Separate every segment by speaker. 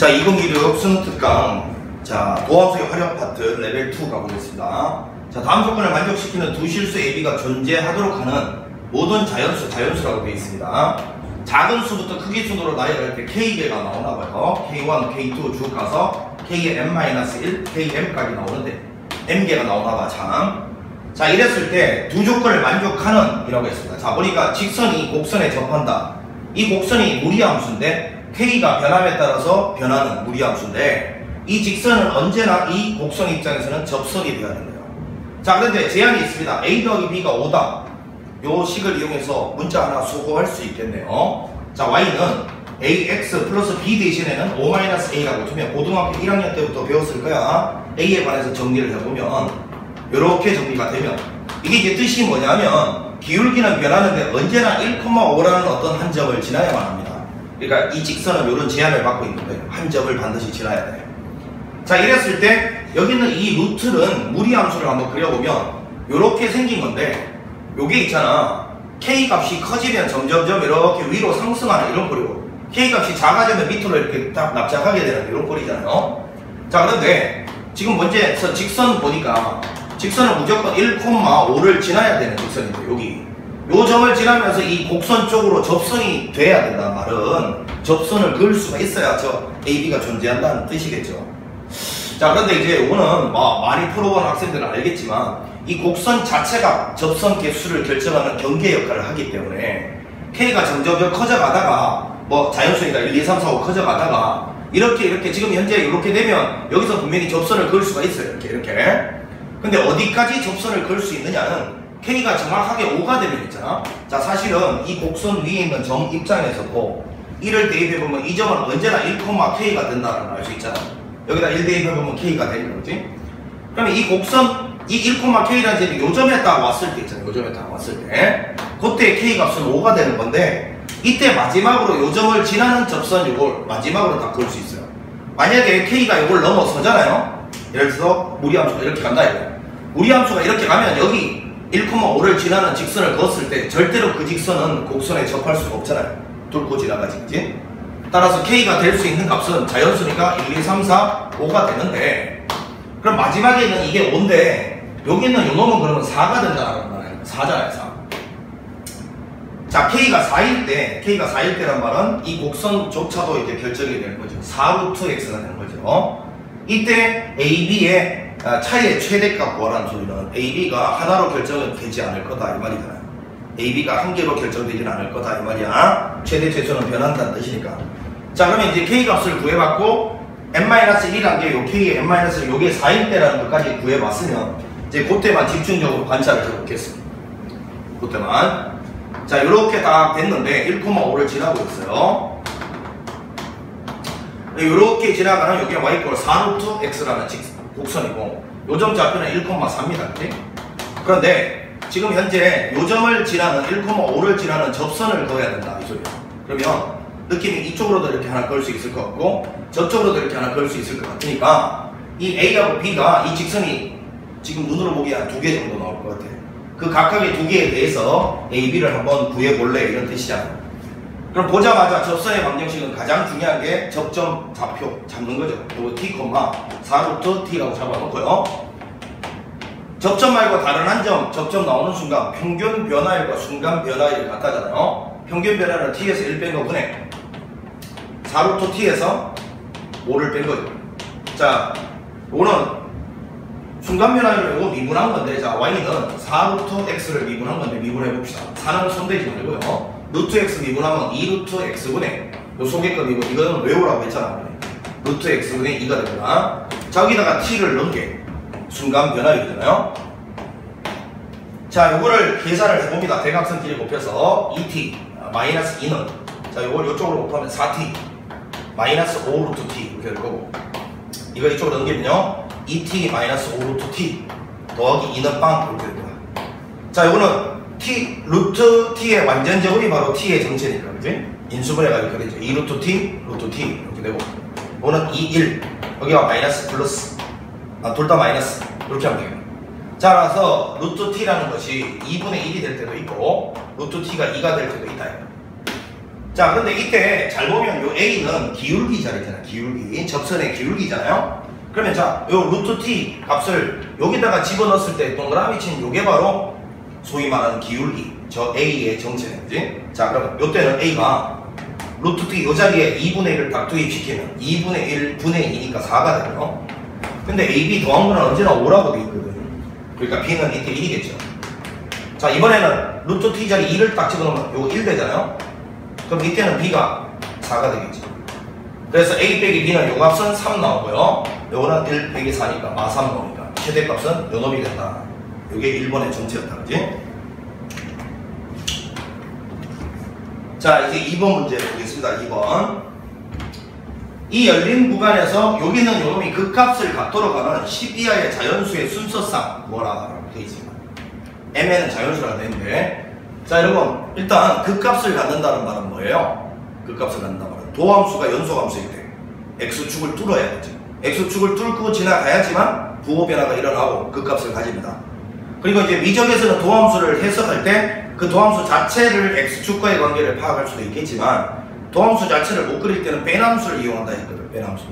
Speaker 1: 자, 2016 수능특강. 자, 도함수의 활용 파트 레벨 2 가보겠습니다. 자, 다음 조건을 만족시키는 두 실수 AB가 존재하도록 하는 모든 자연수라고 되어 있습니다. 작은 수부터 크기 순으로 나열할 때 K개가 나오나봐요. K1, K2 쭉 가서 K의 M-1, Km까지 나오는데 M개가 나오나봐, 참. 자, 이랬을 때 두 조건을 만족하는 이라고 했습니다. 자, 보니까 직선이 곡선에 접한다. 이 곡선이 무리함수인데 K가 변함에 따라서 변하는 무리함수인데 이 직선은 언제나 이 곡선 입장에서는 접선이 되어야 된대요. 자, 그런데 제한이 있습니다. A 더하기 B가 5다. 요 식을 이용해서 문자 하나 수고할 수 있겠네요. 자, Y는 AX 플러스 B 대신에는 O-A라고 두면 고등학교 1학년 때부터 배웠을 거야. A에 관해서 정리를 해보면 이렇게 정리가 되면 이게 이제 뜻이 뭐냐면 기울기는 변하는데 언제나 1,5라는 어떤 한 점을 지나야만 합니다. 그러니까 이 직선은 이런 제한을 받고 있는 거예요. 한 점을 반드시 지나야 돼요. 자, 이랬을 때 여기는 이 루트는 무리함수를 한번 그려보면 이렇게 생긴 건데 요게 있잖아. K 값이 커지면 점점점 이렇게 위로 상승하는 이런 꼴이고 K 값이 작아지면 밑으로 이렇게 딱 납작하게 되는 이런 꼴이잖아요. 자, 그런데 지금 먼저 직선 보니까 직선은 무조건 1,5를 지나야 되는 직선인데 여기 요 점을 지나면서 이 곡선 쪽으로 접선이 돼야 된다는 말은 접선을 그을 수가 있어야 저 AB가 존재한다는 뜻이겠죠. 자, 그런데 이제 이거는 많이 풀어본 학생들은 알겠지만 이 곡선 자체가 접선 개수를 결정하는 경계 역할을 하기 때문에 K가 점점 커져가다가 자연수니까 1, 2, 3, 4, 5 커져가다가 이렇게 지금 현재 이렇게 되면 여기서 분명히 접선을 그을 수가 있어요. 이렇게. 근데 어디까지 접선을 그을 수 있느냐는 K가 정확하게 5가 되면 있잖아. 자, 사실은 이 곡선 위에 있는 점 입장에서도 1을 대입해보면 이 점은 언제나 1,K가 된다는 걸 알 수 있잖아. 여기다 1 대입해보면 K가 되는 거지. 그러면 이 곡선, 이 1,K라는 점이 요 점에 딱 왔을 때 있잖아. 요 점에 딱 왔을 때. 그때 K 값은 5가 되는 건데 이때 마지막으로 요 점을 지나는 접선 이걸 마지막으로 다 그을 수 있어요. 만약에 K가 이걸 넘어서잖아요. 예를 들어서 무리함수가 이렇게 간다 이거야. 무리함수가 이렇게 가면 여기 1,5를 지나는 직선을 그었을 때 절대로 그 직선은 곡선에 접할 수가 없잖아요. 뚫고 지나가지, 그치? 따라서 K가 될 수 있는 값은 자연수니까 1, 2, 3, 4, 5가 되는데 그럼 마지막에는 이게 5인데 여기는 요 놈은 그러면 4가 된다는 말이에요. 4잖아요, 4. 자, K가 4일 때란 말은 이 곡선조차도 이렇게 결정이 되는 거죠. 4루트 X가 되는 거죠. 이때 AB의 차이의 최대값 구하라는 소리는 AB가 하나로 결정되지 않을 거다 이 말이잖아요. AB가 한 개로 결정되지는 않을 거다 이 말이야. 최대 최소는 변한다는 뜻이니까. 자, 그러면 이제 K 값을 구해봤고 M-1이란 게 요 K의 M-1 요게 4일 때라는 것까지 구해봤으면 이제 그때만 집중적으로 관찰을 해보겠습니다. 그때만. 자, 요렇게 딱 됐는데 1,5를 지나고 있어요. 요렇게 지나가는 여기가 Y= 4루트 X라는 곡선이고 요점 좌표는 1,4입니다. 그치? 그런데 지금 현재 요점을 지나는 1,5를 지나는 접선을 그어야 된다 이 소리야. 그러면 느낌이 이쪽으로도 이렇게 하나 그을 수 있을 것 같고 저쪽으로도 이렇게 하나 그을 수 있을 것 같으니까 이 A하고 B가 이 직선이 지금 눈으로 보기에 한 2개 정도 나올 것 같아. 그 각각의 2개에 대해서 A, B를 한번 구해볼래 이런 뜻이잖아. 그럼 보자마자 접선의 방정식은 가장 중요한 게 접점 좌표 잡는 거죠. 그리고 T, 4루트 T라고 잡아놓고요. 접점 말고 다른 한 점, 접점 나오는 순간 평균 변화율과 순간 변화율이 같다잖아요. 평균 변화율은 T에서 1 뺀 거분에 4루트 T에서 5를 뺀 거죠. 자, 5는 순간 변화율을 이거 미분한 건데, 자, Y는 4루트 X를 미분한 건데 미분해 봅시다. 4는 손대지 말고요. 루트 X 미분하면 2루트 X분의 요 소개값이고 이거는 외우라고 했잖아. 루트 X분의 2가 됩니다. 자, 여기다가 T를 넣은 게 순간 변화율이잖아요. 자, 요거를 계산을 해봅니다. 대각선끼리 곱해서 2T 마이너스 2는 자, 요걸 요쪽으로 곱하면 4T 마이너스 5루트 T 이렇게 될 거고 이걸 이쪽으로 넘기면요 2T 마이너스 5루트 T 더하기 2는 빵 이렇게 됩니다. 자, 요거는 T, 루트 T의 완전 제곱이 바로 T의 정체니까, 그지? 인수분해가 이렇게 되죠. 2루트 T, 루트 T 이렇게 되고 이거는 2, 1 여기가 마이너스 플러스 둘 다 마이너스 이렇게 하면 되겠네. 자, 그래서 루트 T라는 것이 2분의 1이 될 때도 있고 루트 T가 2가 될 때도 있다. 자, 근데 이때 잘 보면 요 A는 기울기 자리잖아요. 기울기. 접선의 기울기잖아요. 그러면 자, 요 루트 T 값을 여기다가 집어넣었을 때 동그라미 친 요게 바로 소위 말하는 기울기. 저 A의 정체는 거지. 자, 그럼 요때는 A가 루트 T 요 자리에 2분의 1을 딱 투입시키면 2분의 1 분의 2니까 4가 되고요. 근데 AB 더한 거는 언제나 5라고 돼 있거든. 그러니까 B는 이때 1이겠죠. 자, 이번에는 루트 T 자리 2를 딱 집어넣으면 요거 1 되잖아요. 그럼 이때는 B가 4가 되겠죠. 그래서 A 빼기 B는 요 값은 3 나오고요. 요거는 1 빼기 4니까 마3 나오니까 최대값은 요 놈이 된다. 요게 1번의 정체였다. 그지? 자, 이제 2번 문제 보겠습니다. 2번. 이 열린 구간에서 여기는 요 놈이 극값을 갖도록 하는 10 이하의 자연수의 순서상 뭐라고 되어 있습니다. M에는 자연수라고 되어 있는데, 자, 여러분, 일단 극값을 갖는다는 말은 뭐예요? 극값을 갖는다는 말은 도함수가 연소함수일 때 X축을 뚫어야겠죠. X축을 뚫고 지나가야지만 부호 변화가 일어나고 극값을 가집니다. 그리고 이제 미적에서는 도함수를 해석할 때 그 도함수 자체를 X축과의 관계를 파악할 수도 있겠지만 도함수 자체를 못 그릴 때는 빼남수를 이용한다 했거든. 빼남수.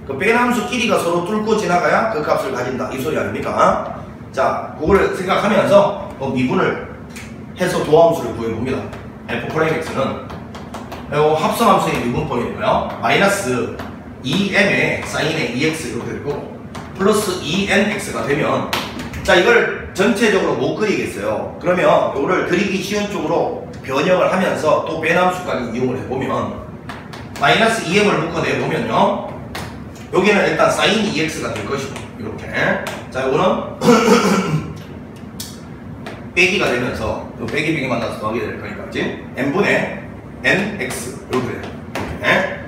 Speaker 1: 그 빼남수 끼리가 서로 뚫고 지나가야 극값을 가진다. 이 소리 아닙니까? 자, 그걸 생각하면서 미분을 해서 도함수를 구해봅니다. f'(x는) 요 합성함수의 미분 포인트고요. 마이너스 2m의 사인의 2x 이렇게 되고 플러스 2nx가 되면, 자, 이걸 전체적으로 못 그리겠어요. 그러면 이거를 그리기 쉬운 쪽으로 변형을 하면서 또 빼남수까지 이용을 해보면 마이너스 2m을 묶어내보면요, 여기는 일단 사인 2x가 될 것이고 이렇게. 자, 이거는 빼기가 되면서 또 빼기 만나서 더하게 될 거니까, 그치? n분의 nx 이렇게 돼요. 이렇게.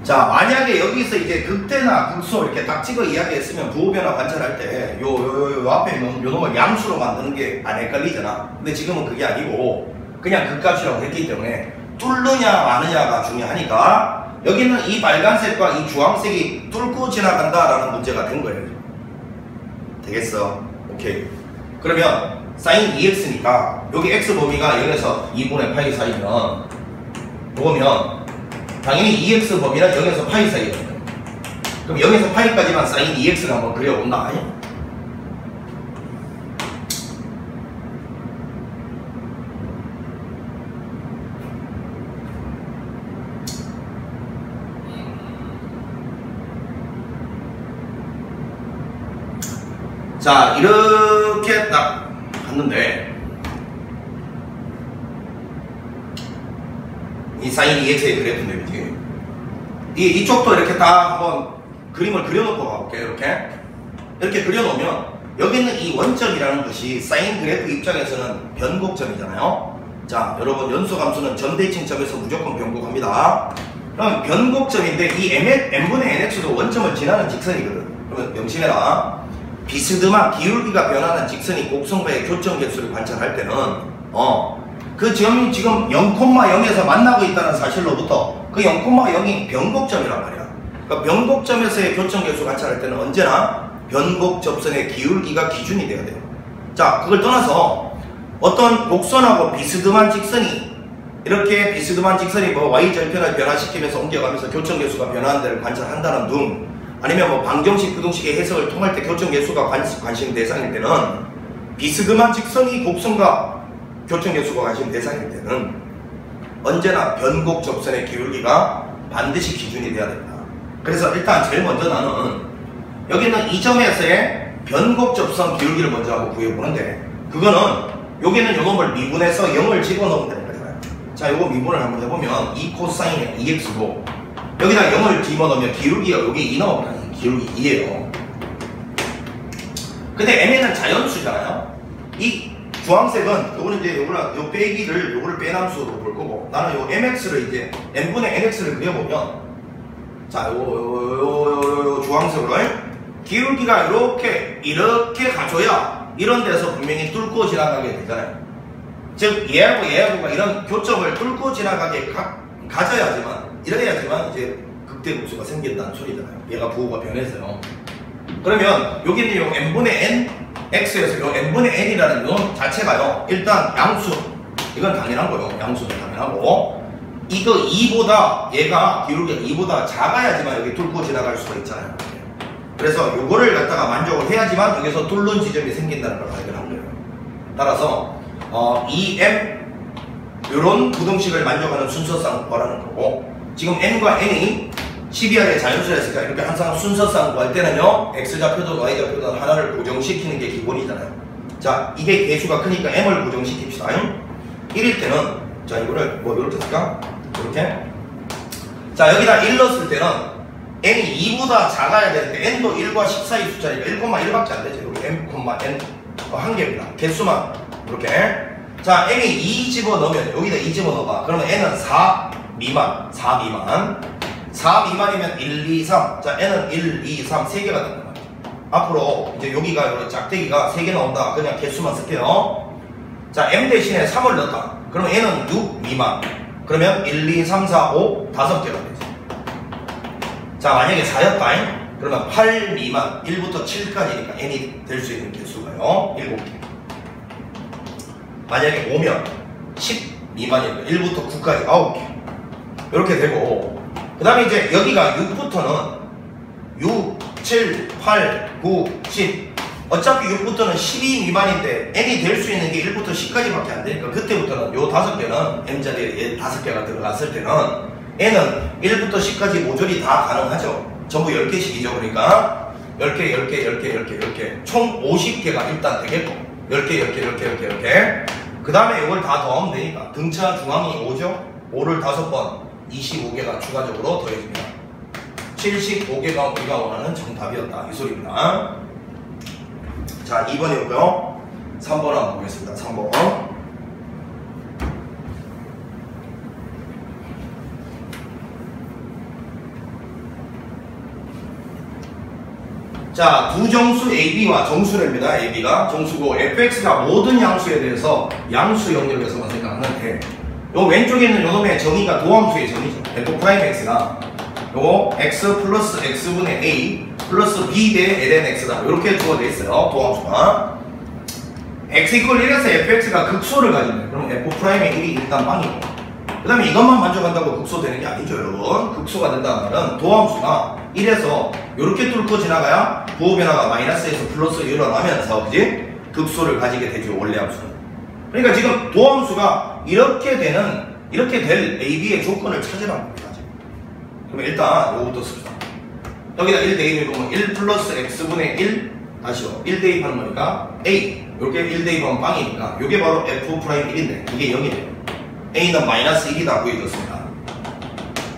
Speaker 1: 자, 만약에 여기서 이제 극대나 극소 이렇게 딱 찍어 이야기했으면 부호 변화 관찰할 때 요 앞에 있는 요 놈을 양수로 만드는 게 안 헷갈리잖아. 근데 지금은 그게 아니고 그냥 극값이라고 했기 때문에 뚫느냐 마느냐가 중요하니까 여기는 이 빨간색과 이 주황색이 뚫고 지나간다라는 문제가 된 거예요. 되겠어? 오케이. 그러면 사인 2x니까 여기 x 범위가 0에서 2분의 파이 사이면 보면 당연히 2x 범위는 0에서 파이 사이거든요. 그럼 0에서 파이까지만 사인 2x를 한번 그려본다. 자, 이렇게 딱 갔는데 이 사인 2x의 그래프인데, 그치? 이쪽도 이렇게 다 한번 그림을 그려놓고 가볼게요. 이렇게 그려놓으면 여기는 이 원점이라는 것이 사인 그래프 입장에서는 변곡점이잖아요. 자, 여러분, 연소함수는 점대칭점에서 무조건 변곡합니다. 그럼 변곡점인데 이 n분의 nx도 원점을 지나는 직선이거든. 그러면 명심해라. 비스듬한 기울기가 변하는 직선이 곡선과의 교점 개수를 관찰할 때는 그 점이 지금 0,0에서 만나고 있다는 사실로부터 그 0,0이 변곡점이란 말이야. 그러니까 변곡점에서의 교점 개수 관찰할 때는 언제나 변곡 접선의 기울기가 기준이 돼야 돼요. 자, 그걸 떠나서 어떤 곡선하고 비스듬한 직선이 이렇게 비스듬한 직선이 뭐 y절편을 변화시키면서 옮겨가면서 교점 개수가 변하는 데를 관찰한다는 등, 아니면 뭐 방정식, 부등식의 해석을 통할 때 교점 개수가 관심 대상일 때는 비스듬한 직선이 곡선과 교점 개수가 관심 대상일 때는 언제나 변곡 접선의 기울기가 반드시 기준이 돼야 됩니다. 그래서 일단 제일 먼저 나는 여기는 이 점에서의 변곡 접선 기울기를 먼저 하고 구해보는데, 그거는 여기는 요놈을 미분해서 0을 집어넣으면 되는 거잖아요. 자, 요거 미분을 한번 해보면 2 코사인의 2x고 여기다 0을 집어넣으면 기울기가 여기 2 나오면 기울기 2예요. 근데 m에는 자연수잖아요. 이 주황색은 요거는 이제 요 빼기를 요거를 빼남수로 볼 거고, 나는 요 mx를 이제 n분의 nx를 그려보면, 자, 요 주황색으로 기울기가 이렇게 가줘야 이런 데서 분명히 뚫고 지나가게 되잖아요. 즉 얘하고가 이런 교점을 뚫고 지나가게 가져야지만, 이래야지만 이제 극대국수가 생긴다는 소리잖아요. 얘가 부호가 변해서요. 그러면 여기는 요 n분의 n x에서 요 n분의 n이라는 요 자체가요, 일단 양수, 이건 당연한 거요. 양수도 당연하고, 이거 2보다 얘가 기울기가 2보다 작아야지만 여기 뚫고 지나갈 수가 있잖아요. 그래서 요거를 갖다가 만족을 해야지만 여기서 뚫는 지점이 생긴다는 걸 발견한 거예요. 따라서 2m 요런 부등식을 만족하는 순서쌍 구하라는 거고, 지금 n과 n이 12R의 자연수였으니까 이렇게 항상 순서쌍 구할 때는요 x좌표든 y좌표든 하나를 고정시키는 게 기본이잖아요. 자, 이게 개수가 크니까 m을 고정시킵시다. 1일 때는 자 이거를 뭐 이렇게 쓸까? 이렇게. 자, 여기다 1 넣었을 때는 n이 2보다 작아야 되는데 n도 1과 10 사이 숫자니까 1,1밖에 안 되죠. 여기 m, n 한 개입니다. 개수만 이렇게. 자, n이 2 집어넣으면 여기다 2 집어넣어봐. 그러면 n은 4 미만, 4 미만. 4 미만이면 1, 2, 3. 자, n은 1, 2, 3 3개가 된단 말이에요. 앞으로 이제 여기가 이런 짝대기가 3개 나온다. 그냥 개수만 쓸게요. 자, m 대신에 3을 넣었다. 그러면 n은 6 미만. 그러면 1, 2, 3, 4, 5 5개가 되죠. 자, 만약에 4였다. 그러면 8 미만. 1부터 7까지니까 n이 될 수 있는 개수가요 7개. 만약에 5면 10 미만이니까 1부터 9까지 9개. 이렇게 되고, 그 다음에 이제 여기가 6부터는 6, 7, 8, 9, 10. 어차피 6부터는 12 미만인데 n이 될 수 있는 게 1부터 10까지밖에 안 되니까 그때부터는 요 5개는 m자리에 5개가 들어갔을 때는 n은 1부터 10까지 모조리 다 가능하죠. 전부 10개씩이죠. 그러니까 10개, 10개, 10개, 10개, 10개. 총 50개가 일단 되겠고 10개, 10개, 10개, 10개, 10개. 그 다음에 이걸 다 더하면 되니까 등차 중앙이 5죠. 5를 5번 25개가 추가적으로 더해집니다. 75개가 우리가 원하는 정답이었다. 이 소리입니다. 자, 2번이었고요. 3번 한번 보겠습니다. 3번. 자, 두 정수 AB와 정수랍니다. AB가 정수고 fx가 모든 양수에 대해서 양수 영역에서만 생각하는데 요 왼쪽에 있는 요놈의 정의가 도함수의 정의죠. f'x가 요거 x 플러스 x분의 a 플러스 b 대 lnx다. 이렇게 주어져 있어요. 도함수가. x 이퀄 1에서 fx가 극소를 가지면 그럼 f'의 1이 일단 빵이고, 그 다음에 이것만 만족한다고 극소되는 게 아니죠, 여러분. 극소가 된다는 말은 도함수가 1에서 이렇게 뚫고 지나가야 부호변화가 마이너스에서 플러스로 일어나면서 그지? 극소를 가지게 되죠, 원래 함수는. 그러니까 지금 도함수가 이렇게 될 AB의 조건을 찾으라는 겁니다. 그럼 일단 요거부터 씁시다. 여기다 1 대입해보면 1 플러스 x분의 1 다시요 1 대입하는 거니까 a 이렇게 1 대입하면 빵이니까 요게 바로 f'1인데 이게 0이래요. a는 마이너스 1이다 구해줬습니다.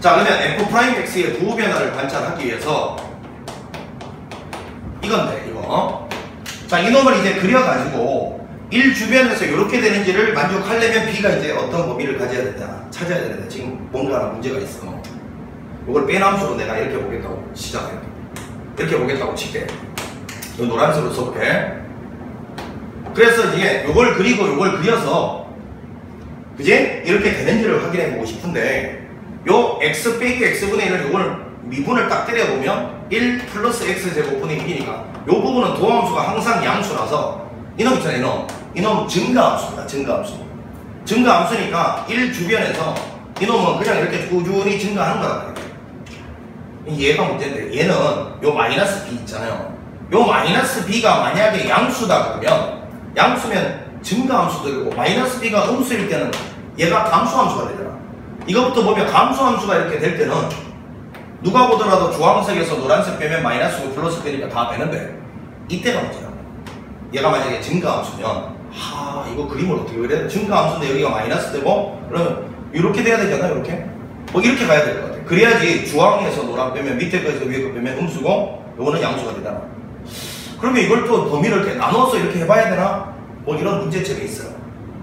Speaker 1: 자, 그러면 f'x의 부호변화를 관찰하기 위해서 이건데 이거 자, 이놈을 이제 그려가지고 1 주변에서 이렇게 되는지를 만족하려면 b가 이제 어떤 범위를 가져야 된다 찾아야 되는데 지금 뭔가 문제가 있어. 이걸 빼남수로 내가 이렇게 보겠다고 시작해요. 이렇게 보겠다고 칠게. 이 노란색으로 써볼게. 그래서 이게 요걸 그리고 요걸 그려서 그지? 이렇게 되는지를 확인해 보고 싶은데 요 x 빼기 x분의 1을 요거를 미분을 딱 때려보면 1 플러스 x제곱분의 1이니까 요 부분은 도함수가 항상 양수라서 이놈 있잖아요. 이놈 증가함수입니다. 증가함수니까 1 주변에서 이놈은 그냥 이렇게 꾸준히 증가하는 거란 말이에요. 얘가 문제인데 얘는 요 마이너스 b 있잖아요. 요 마이너스 b가 만약에 양수다 그러면 양수면 증가함수도 되고 마이너스 b가 음수일 때는 얘가 감수함수가 되잖아. 이것부터 보면 감수함수가 이렇게 될 때는 누가 보더라도 주황색에서 노란색 빼면 마이너스고 플러스 빼니까 다 되는데 이때가 문제야. 얘가 만약에 증가함수면 이거 그림을 어떻게 그려야 돼? 증가함수인데 여기가 마이너스 되고 그러면 이렇게 돼야 되잖아. 이렇게 뭐 이렇게 가야 될 것 같아. 그래야지 주황에서 노란 빼면 밑에 거에서 위에 거 빼면 음수고 요거는 양수가 되잖아. 그러면 이걸 또 범위를 이렇게 나눠서 이렇게 해봐야 되나? 뭐 이런 문제점이 있어요.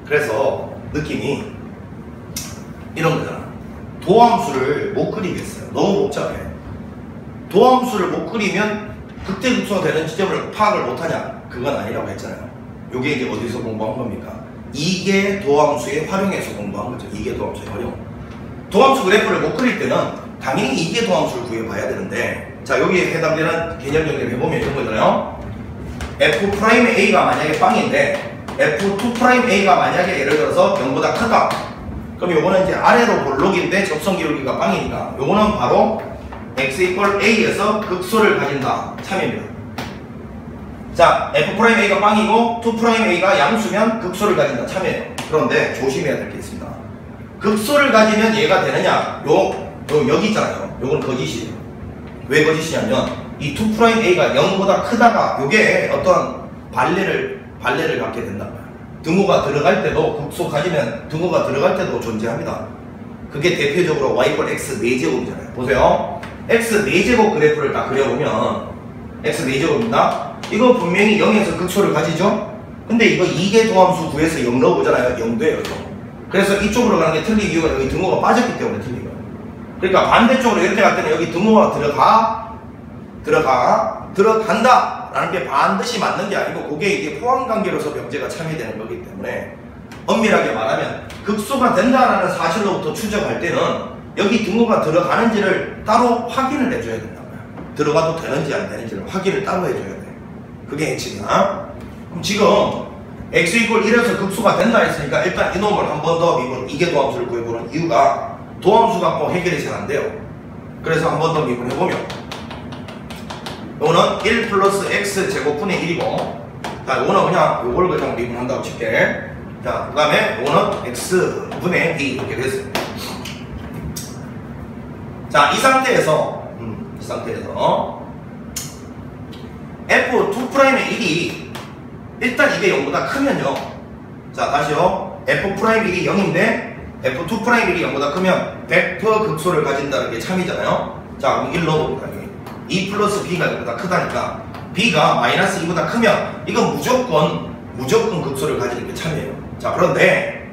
Speaker 1: 그래서 느낌이 이런 거잖아. 도함수를 못 그리겠어요. 너무 복잡해. 도함수를 못 그리면 극대극소가 되는 지점을 파악을 못하냐? 그건 아니라고 했잖아요. 요게 이제 어디서 공부한 겁니까? 이게 도함수의 활용에서 공부한 거죠. 이게 도함수의 활용. 도함수 그래프를 못 그릴 때는 당연히 이게 도함수를 구해봐야 되는데, 자, 여기에 해당되는 개념 정리를 해보면 이런 거잖아요. f'A가 만약에 빵인데 f2'A가 만약에 예를 들어서 0보다 크다. 그럼 요거는 이제 아래로 볼록인데 접선 기울기가 빵이니까 요거는 바로 x 이퀄 a에서 극소를 가진다. 참입니다. 자, f'a가 빵이고 2'a가 양수면 극소를 가진다. 참이에요. 그런데 조심해야 될 게 있습니다. 극소를 가지면 얘가 되느냐? 여기 있잖아요. 요건 거짓이에요. 왜 거짓이냐면 이 2'a가 0보다 크다가 요게 어떤 발레를 갖게 된다고요. 등호가 들어갈 때도 극소 가지면 등호가 들어갈 때도 존재합니다. 그게 대표적으로 y 이퀄 x 4제곱이잖아요. 보세요. x 4제곱 그래프를 딱 그려보면 x 4제곱입니다. 이거 분명히 0에서 극소를 가지죠? 근데 이거 2개 도함수 구해서 0 넣어보잖아요. 0돼요. 그래서 이쪽으로 가는 게 틀린 이유가 여기 등호가 빠졌기 때문에 틀린 거예요. 그러니까 반대쪽으로 이렇게 갈 때는 여기 등호가 들어간다 라는 게 반드시 맞는 게 아니고 그게 이게 포함관계로서 명제가 참여되는 거기 때문에 엄밀하게 말하면 극소가 된다라는 사실로부터 추정할 때는 여기 등호가 들어가는지를 따로 확인을 해줘야 된다고요. 들어가도 되는지 안 되는지를 확인을 따로 해줘야 돼. 그게 핵심이야. 그럼 지금 x 이퀄 1에서 극소가 된다 했으니까 일단 이놈을 한 번 더 미분, 이계 도함수를 구해보는 이유가 도함수 갖고 해결이 잘 안 돼요. 그래서 한 번 더 미분해보면 요거는 1 플러스 x 제곱분의 1이고 자 요거는 그냥 요걸 그냥 미분한다고 칠게. 자 그 다음에 요거는 x분의 b 이렇게 됐어요. 자 이 상태에서 f2'의 1이 일단 이게 0보다 크면요. 자 다시요. f'1이 0인데 f2'의 1이 0보다 크면 100% 극소를 가진다는 게 참이잖아요. 자 그럼 1 넣어봅니다. 2 플러스 b가 0보다 크다니까 b가 마이너스 2보다 크면 이건 무조건 극소를 가지는 게 참이에요. 자 그런데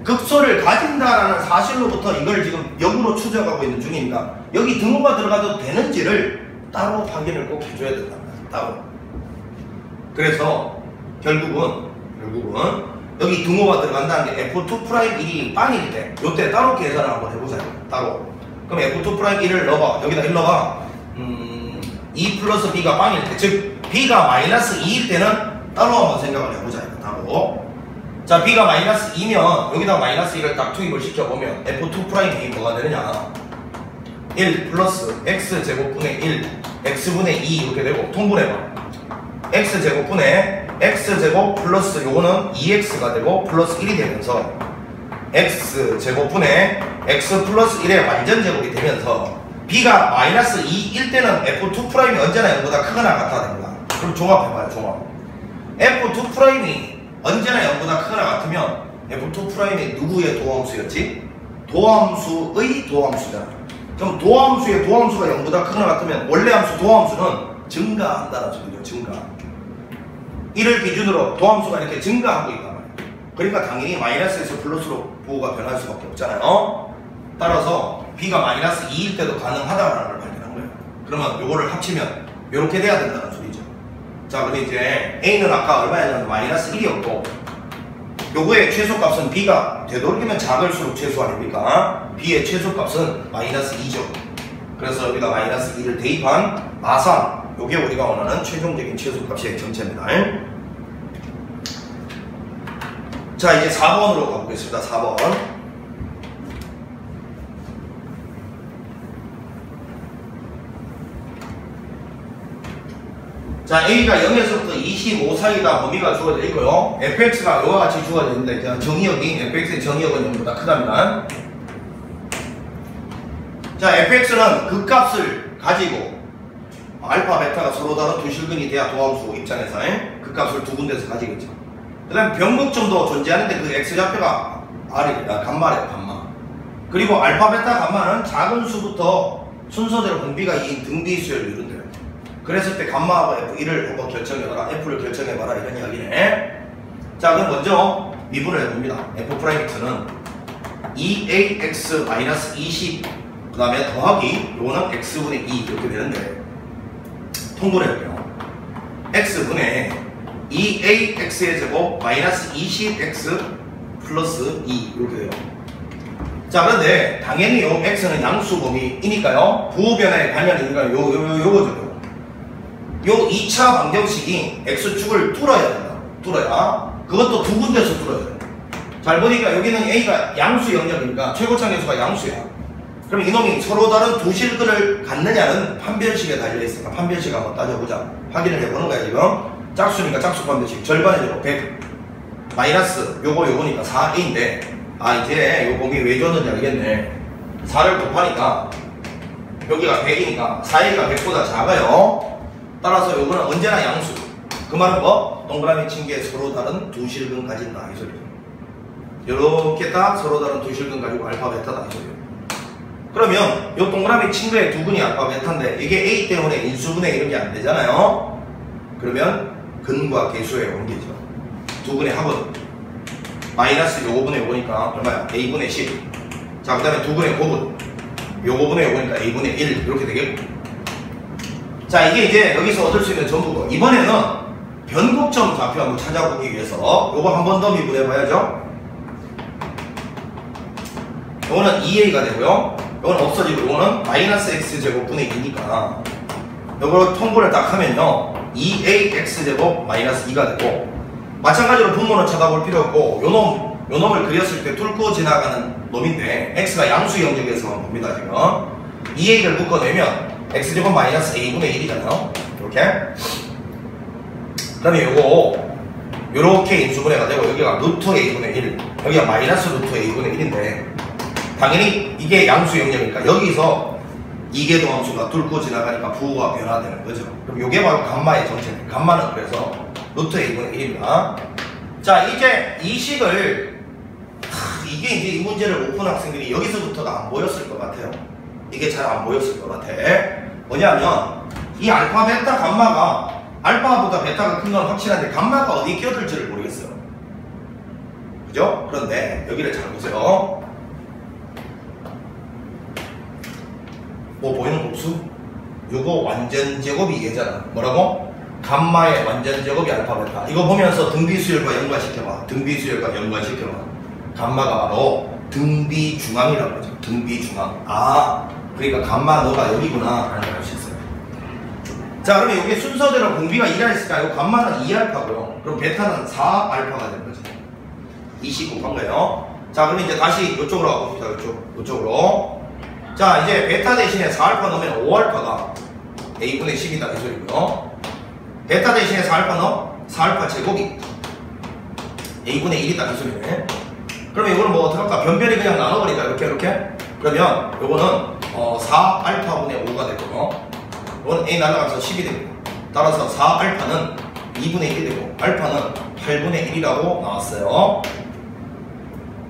Speaker 1: 극소를 가진다라는 사실로부터 이걸 지금 역으로 추정하고 있는 중이니까 여기 등호가 들어가도 되는지를 따로 확인을 꼭 해줘야 된다. 따로. 그래서 결국은 여기 등호가 들어간다는 게 f2'1이 빵일 때 요때 따로 계산을 한번 해보자. 따로. 그럼 f2'1을 넣어봐. 여기다 1 넣어봐. 2 플러스 b가 빵일 때, 즉 b가 마이너스 2일 때는 따로 한번 생각을 해보자. 따로. 자 b가 마이너스 2면 여기다 마이너스 1을 딱 투입을 시켜보면 f2'이 뭐가 되느냐 1 플러스 x제곱분의 1 x분의 2 이렇게 되고 통분해봐. x제곱분의 x제곱 플러스 요거는 2x가 되고 플러스 1이 되면서 x제곱분의 x 플러스 1의 완전제곱이 되면서 b가 마이너스 2일 때는 f2'이 언제나 0보다 크거나 같아야 됩니다. 그럼 종합해봐요. 종합. f2'이 언제나 0보다 크거나 같으면 f2'이 누구의 도함수였지? 도함수의 도함수잖아. 그럼 도함수의 도함수가 0보다 크거나 같으면 원래 함수 도함수는 증가한다는 소리죠. 증가. 이를 기준으로 도함수가 이렇게 증가하고 있단 말이에요. 그러니까 당연히 마이너스에서 플러스로 부호가 변할 수밖에 없잖아요. 따라서 b가 마이너스 2일 때도 가능하다라는 걸 발견한 거예요. 그러면 요거를 합치면 요렇게 돼야 된다는 소리죠. 자, 근데 이제 a는 아까 얼마였냐면 마이너스 1이었고 요거의 최소값은 b가 되도록이면 작을수록 최소 아닙니까? b의 최소값은 마이너스 2죠. 그래서 여기다 마이너스 2를 대입한 마상 요게 우리가 원하는 최종적인 최소값의 정체입니다. 자, 이제 4번으로 가보겠습니다. 4번. 자, a가 0에서부터 25 사이다 범위가 주어져 있고요. fx가 이와 같이 주어져 있는데 정의역이 fx의 정의역은 0보다 크답니다. 자, fx는 그 값을 가지고 알파, 베타가 서로 다른 두 실근이 돼야 도함수 입장에서 그 값을 두 군데서 가지겠죠. 그 다음에 변곡점도 존재하는데 그 x좌표가 감마래요. 감마. 그리고 알파, 베타, 감마는 작은 수부터 순서대로 공비가 2인 등비수열을 이룬대요. 그랬을 때 감마하고 F1을 한번 결정해봐라. F를 결정해봐라. 이런 이야기네. 자, 그럼 먼저 미분을 해봅니다. F'X는 2ax-20 그 다음에 더하기 요거는 x분의 2 이렇게 되는데 통분해볼게요. x분의 2ax의 제곱 마이너스 20x 플러스 2 이렇게 돼요. 자, 그런데 당연히 요 x는 양수 범위이니까요. 부호변화에 관련이 있으니까 요거죠. 요 2차 방정식이 x축을 뚫어야 된다. 뚫어야. 그것도 두 군데서 뚫어야 돼. 잘 보니까 여기는 A가 양수 영역이니까 최고차 계수가 양수야. 그럼 이놈이 서로 다른 두 실근을 갖느냐는 판별식에 달려있으니까 판별식 한번 따져보자. 확인을 해보는 거야 지금. 짝수니까 짝수 판별식 절반해주고 100 마이너스 요거니까 4A인데 이제 요 공이 왜 줬는지 알겠네. 4를 곱하니까 여기가 100이니까 4A가 100보다 작아요. 따라서 요거는 언제나 양수. 그 말은 뭐? 동그라미 친 게 서로 다른 두 실근 가진다 이 소리죠. 요렇게 딱 서로 다른 두 실근 가지고 알파 베타다 이 소리죠. 그러면 요 동그라미 친 거에 두 근이 알파 베타인데 이게 A 때문에 인수분해 이런 게 안 되잖아요. 그러면 근과 계수의 관계죠. 두 근의 합은 마이너스 요거분의 요거니까 얼마야? A분의 10. 자, 그 다음에 두 근의 곱은 요거분의 요거니까 A분의 1 이렇게 되겠고. 자, 이게 이제 여기서 얻을 수 있는 전부고 이번에는 변곡점 좌표 한번 찾아보기 위해서 요거 한 번 더 미분해 봐야죠. 요거는 2A가 되고요. 요거는 없어지고 요거는 마이너스 X제곱분의 2니까 요거 통분을 딱 하면요 2AX제곱 마이너스 2가 되고 마찬가지로 분모는 쳐다볼 필요 없고 요놈을 그렸을 때 뚫고 지나가는 놈인데 X가 양수 영역에서만 봅니다 지금. 2A를 묶어내면 X제곱 마이너스 A분의 1이잖아요 이렇게. 그 다음에 요렇게 인수분해가 되고 여기가 루트 A분의 1 여기가 마이너스 루트 A분의 1인데 당연히 이게 양수 영역이니까 여기서 이계도함수가 뚫고 지나가니까 부호가 변화되는 거죠. 그럼 요게 바로 감마의 정체입니다. 감마는 그래서 루트 A분의 1입니다. 자, 이제 이 식을 이게 이제 이 문제를 못 푼 학생들이 여기서부터가 안 보였을 것 같아요. 이게 잘 안 보였을 것 같아. 뭐냐면 이 알파 베타 감마가 알파보다 베타가 큰 건 확실한데 감마가 어디 끼어들지를 모르겠어요. 그죠? 그런데 여기를 잘 보세요. 뭐 보이는 복수? 요거 완전 제곱이 얘잖아. 뭐라고? 감마의 완전 제곱이 알파 베타. 이거 보면서 등비수열과 연관시켜봐. 등비수열과 연관시켜봐. 감마가 바로 등비중앙이라고 하죠. 등비중앙. 그러니까 감마 너가 여기구나 라는 걸 알 수 있어요. 자, 그러면 이게 순서대로 공비가 2라 했을까요? 감마는 2알파고요. 그럼 베타는 4알파가 되는 거죠. 20 곱한 거예요. 자, 그럼 이제 다시 이쪽으로 가봅시다. 이쪽으로. 자, 이제 베타 대신에 4알파 넣으면 5알파가 A분의 10이다 이 소리고요. 베타 대신에 4알파 넣어 4알파 제곱이 A분의 1이다 이 소리네. 그러면 이거는 뭐 어떡할까? 변변히 그냥 나눠버리자 이렇게. 그러면 요거는 4알파분의 5가 되고요. 이거는 A 날라가서 10이 되고 따라서 4알파는 2분의 1이 되고 알파는 8분의 1이라고 나왔어요.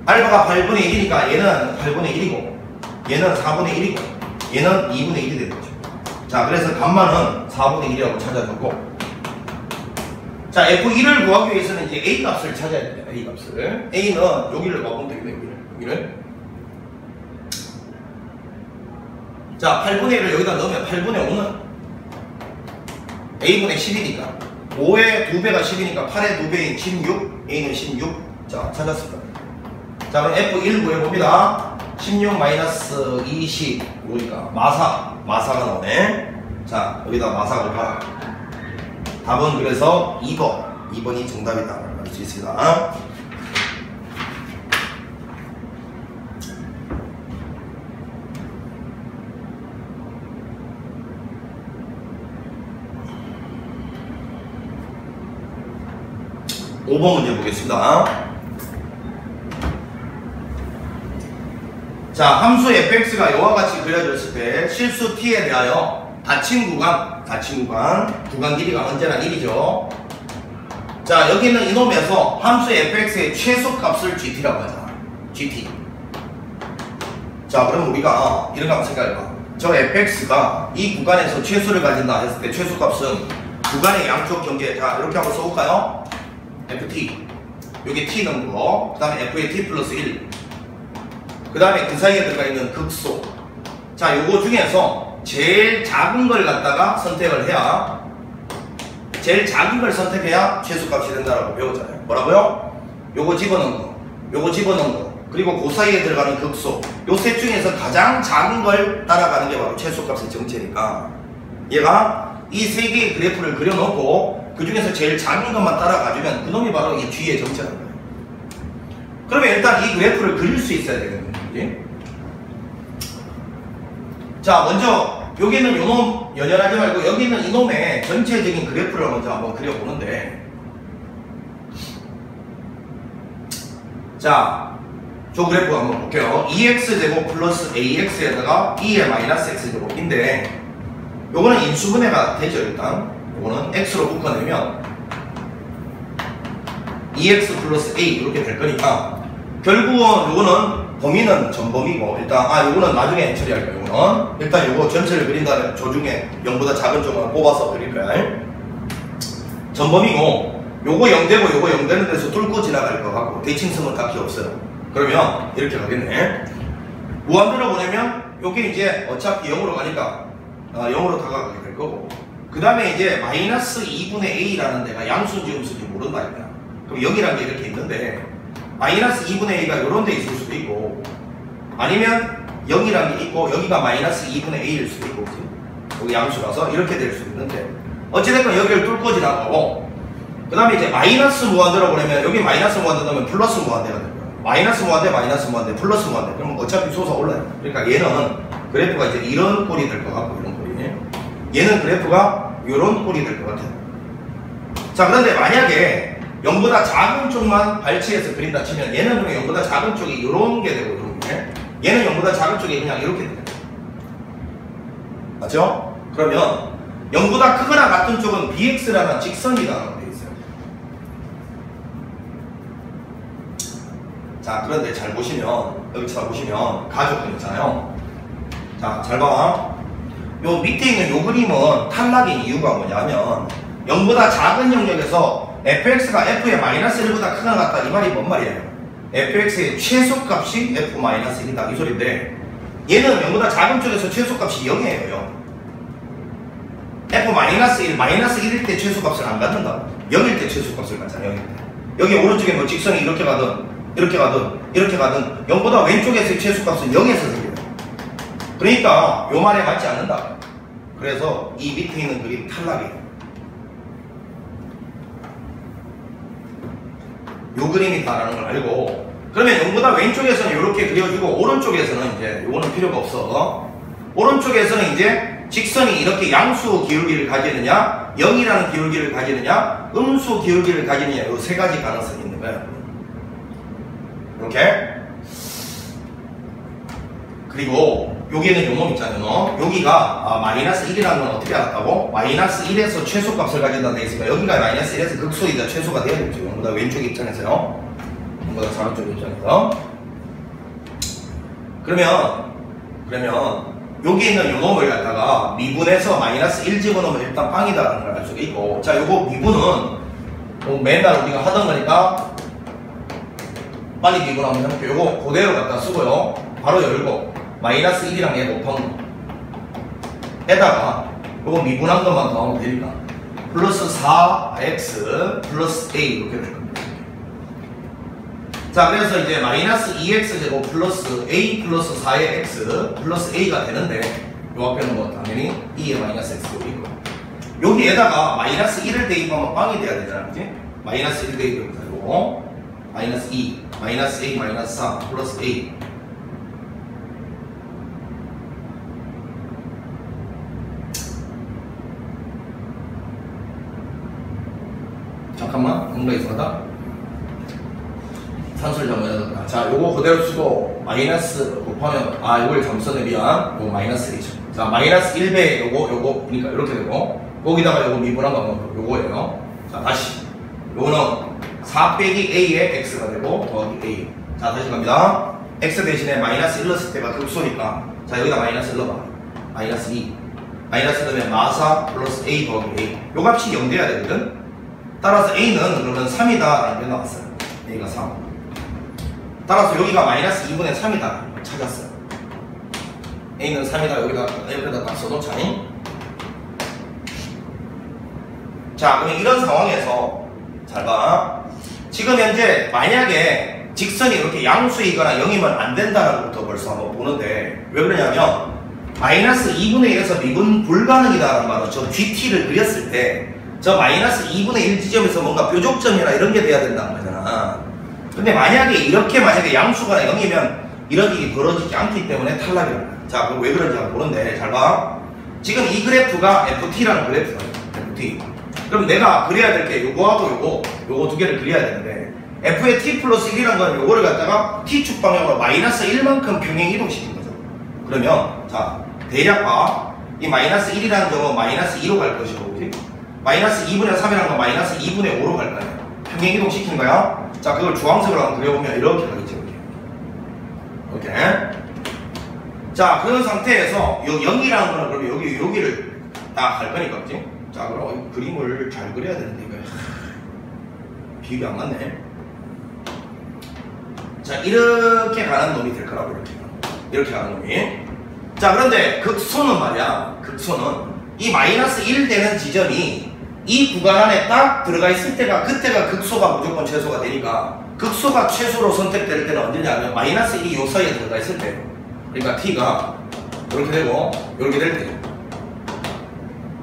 Speaker 1: 알파가 8분의 1이니까 얘는 8분의 1이고 얘는 4분의 1이고 얘는 2분의 1이 되는 거죠. 자, 그래서 감마는 4분의 1이라고 찾아주고 자, F1을 구하기 위해서는 이제 A 값을 찾아야 됩니다. A 값을. A는 여기를 넣으면 되겠네요. 여기를. 자, 8분의 1을 여기다 넣으면 8분의 5는 A분의 10이니까 5의 2배가 10이니까 8의 2배인 16 A는 16. 자, 찾았습니다. 자, 그럼 F1 구해봅니다. 16 마이너스 25니까 마사가 나오네. 자, 여기다 마사를 봐. 답은 그래서 2번이 정답이다 알 수 있습니다. (5번) 문제 보겠습니다. 자, 함수 fx가 이와 같이 그려졌을 때 실수 t에 대하여 닫힌 구간 길이가 언제나 1이죠. 자, 여기는 이놈에서 함수 fx의 최소값을 gt라고 하자. gt. 자, 그럼 우리가 이런 거 한번 생각해봐. 저 fx가 이 구간에서 최소를 가진다 했을 때 최소값은 구간의 양쪽 경계. 자, 이렇게 한번 써볼까요? ft. 여기 t는 거. 그 다음에 f의 t 플러스 1. 그 다음에 그 사이에 들어가 있는 극소. 자, 요거 중에서 제일 작은 걸 갖다가 선택을 해야 제일 작은 걸 선택해야 최소값이 된다라고 배웠잖아요. 뭐라고요? 요거 집어넣은 거, 요거 집어넣은 거, 그리고 그 사이에 들어가는 극소. 요 셋 중에서 가장 작은 걸 따라가는 게 바로 최소값의 정체니까 얘가 이 세 개의 그래프를 그려놓고 그 중에서 제일 작은 것만 따라가주면 그놈이 바로 이 G의 정체라는 거예요. 그러면 일단 이 그래프를 그릴 수 있어야 되겠네. 자, 먼저 여기는 요놈 연연하지 말고 여기 있는 이놈의 전체적인 그래프를 먼저 한번 그려보는데, 자, 저 그래프 한번 볼게요. 2x제곱 플러스 ax에다가 2의 마이너스 x제곱인데 요거는 인수분해가 되죠. 일단 요거는 x로 묶어내면 2x 플러스 a 이렇게 될 거니까 결국은 요거는 범위는 전범위고, 일단 요거는 나중에 처리할 거예요. 요거는 일단 요거 전체를 그린 다음에 조중에 0보다 작은 쪽만 뽑아서 그릴 거야. 전범위고 요거 0되고 요거 0되는 데서 뚫고 지나갈 것 같고 대칭성은 딱히 없어요. 그러면 이렇게 가겠네. 무한대로 보내면 요게 이제 어차피 0으로 가니까 0으로 다가가게 될 거고, 그 다음에 이제 마이너스 2분의 a라는 데가 양수인지 음수인지 모른다 이거야. 그럼 여기라는 게 이렇게 있는데 마이너스 2분의 a가 요런 데 있을 수도 있고, 아니면 0이라는 게 있고 여기가 마이너스 2분의 a일 수도 있고, 여기 양수라서 이렇게 될 수도 있는데 어찌됐건 여기를 뚫고 지나가고, 그 다음에 이제 마이너스 무한대로 보내면 여기 마이너스 무한대 넣으면 플러스 무한대가 될 거야. 마이너스 무한대, 마이너스 무한대, 플러스 무한대. 그러면 어차피 솟아올라요. 그러니까 얘는 그래프가 이제 이런 꼴이 될 것 같고, 이런 꼴이. 얘는 그래프가 이런 꼴이 될 것 같아요. 자, 그런데 만약에 0보다 작은 쪽만 발치해서 그린다 치면 얘는 그냥 0보다 작은 쪽이 이런 게 되고, 이런 게. 얘는 0보다 작은 쪽이 그냥 이렇게 돼요. 맞죠? 그러면 0보다 크거나 같은 쪽은 bx라는 직선이라고 되어 있어요. 자, 그런데 잘 보시면, 여기 잘 보시면 가족근 있잖아요. 자, 잘 봐. 요 밑에 있는 요 그림은 탈락인 이유가 뭐냐면 0보다 작은 영역에서 fx가 f의 마이너스 1보다 크거나 같다, 이 말이 뭔 말이에요? fx의 최소값이 f-1이다 이 소리인데, 얘는 0보다 작은 쪽에서 최소값이 0이에요. 0. f-1, 마이너스 1일 때 최소값을 안 갖는다. 0일 때 최소값을 갖잖아요. 0일 때. 여기 오른쪽에 뭐 직선이 이렇게 가든 이렇게 가든 이렇게 가든 0보다 왼쪽에서의 최소값은 0에서 생겨요. 그러니까 요 말에 맞지 않는다. 그래서 이 밑에 있는 그림 탈락이에요. 요 그림이 다라는 걸 알고, 그러면 0보다 왼쪽에서는 이렇게 그려주고 오른쪽에서는 이제 요거는 필요가 없어. 오른쪽에서는 이제 직선이 이렇게 양수 기울기를 가지느냐, 0이라는 기울기를 가지느냐, 음수 기울기를 가지느냐, 요 세 가지 가능성이 있는 거예요. 이렇게. 그리고 여기에는 요놈 있잖아요. 여기가 마이너스 1이라는 건 어떻게 알았다고? 마이너스 1에서 최소값을 가진다는 데 있으니까 여기가 마이너스 1에서 극소이다 최소가 돼야겠죠. 이거보다 왼쪽 입장에서요. 이거보다 오른쪽 입장에서. 그러면 여기 있는 요놈을 갖다가 미분해서 마이너스 1 집어넣으면 일단 빵이다라는 걸 알 수가 있고, 자, 요거 미분은 맨날 우리가 하던 거니까 빨리 미분 한번 해볼게요. 요거 그대로 갖다 쓰고요. 바로 열고 마이너스 1이랑 얘 곱한 거 에다가 요거 미분한 것만 더하면 되니까 플러스 4x 플러스 a 이렇게 될 겁니다. 자, 그래서 이제 마이너스 2x제곱 플러스 a 플러스 4의 x 플러스 a가 되는데, 요 앞에는 뭐 당연히 2의 마이너스 x도 있고, 여기에다가 마이너스 1을 대입하면 빵이 돼야 되잖아, 그치? 마이너스 1 대입을 되고 마이너스 2 마이너스 a 마이너스 4 플러스 a. 잠깐만, 뭔가 이상하다. 산술 정리해놨다. 자, 요거 그대로 쓰고 마이너스 곱하면 요걸 잘못 썼네, 미안. 요거 마이너스 1이죠. 자, 마이너스 1배 요거 그러니까 이렇게 되고, 거기다가 요거 미분한 거 요거예요. 자, 다시 요거는 4 빼기 a의 x가 되고 더하기 a. 자, 다시 갑니다. x 대신에 마이너스 1 넣었을 때가 극소니까, 자, 여기다 마이너스 1 넣어봐. 마이너스 2 마이너스 넣으면 마사 플러스 a 더하기 a. 요 값이 0 돼야 되거든. 따라서 a는 그러면 3이다 라는 게 나왔어요. a가 3. 따라서 여기가 마이너스 2분의 3이다 찾았어요. a는 3이다 옆에다 딱 써놓자니. 자, 그러면 이런 상황에서 잘 봐. 지금 현재 만약에 직선이 이렇게 양수이거나 0이면 안 된다라고부터 벌써 한번 보는데, 왜 그러냐면 마이너스 2분의 1에서 미분 불가능이다라는 말은 저 GT를 그렸을 때 저 마이너스 2분의 1 지점에서 뭔가 뾰족점이나 이런 게 돼야 된다는 거잖아. 근데 만약에 양수가 0이면 이런 일이 벌어지지 않기 때문에 탈락이라는 거야. 자, 그럼 왜 그런지 한번 보는데, 잘 봐. 지금 이 그래프가 FT라는 그래프예요. FT. 그럼 내가 그려야 될 게 요거하고 요거 두 개를 그려야 되는데, F의 T 플러스 1이라는 건 요거를 갖다가 T축 방향으로 마이너스 1만큼 평행 이동시킨 거죠. 그러면, 자, 대략 봐. 이 마이너스 1이라는 점은 마이너스 2로 갈 것이고, 그지? 마이너스 2분의 3이라는 건 마이너스 2분의 5로 갈 거예요. 평행 이동 시키는 거야. 자, 그걸 주황색으로 한번 그려보면 이렇게 가겠죠. 이렇게. 자, 그런 상태에서 요 0이라는 거는 그러면 여기를 딱 갈 거니까, 그지? 자, 그럼 그림을 잘 그려야 되는데, 이거. 비율이 안 맞네. 자, 이렇게 가는 놈이 될 거라고, 이렇게 가는 놈이. 자, 그런데 극소는 말이야. 극소는 이 마이너스 1 되는 지점이 이 구간 안에 딱 들어가 있을 때가, 그때가 극소가 무조건 최소가 되니까, 극소가 최소로 선택될 때는 언제냐면 마이너스 1이 요 사이에 들어가 있을 때. 그러니까 t가 이렇게 되고 이렇게 될 때.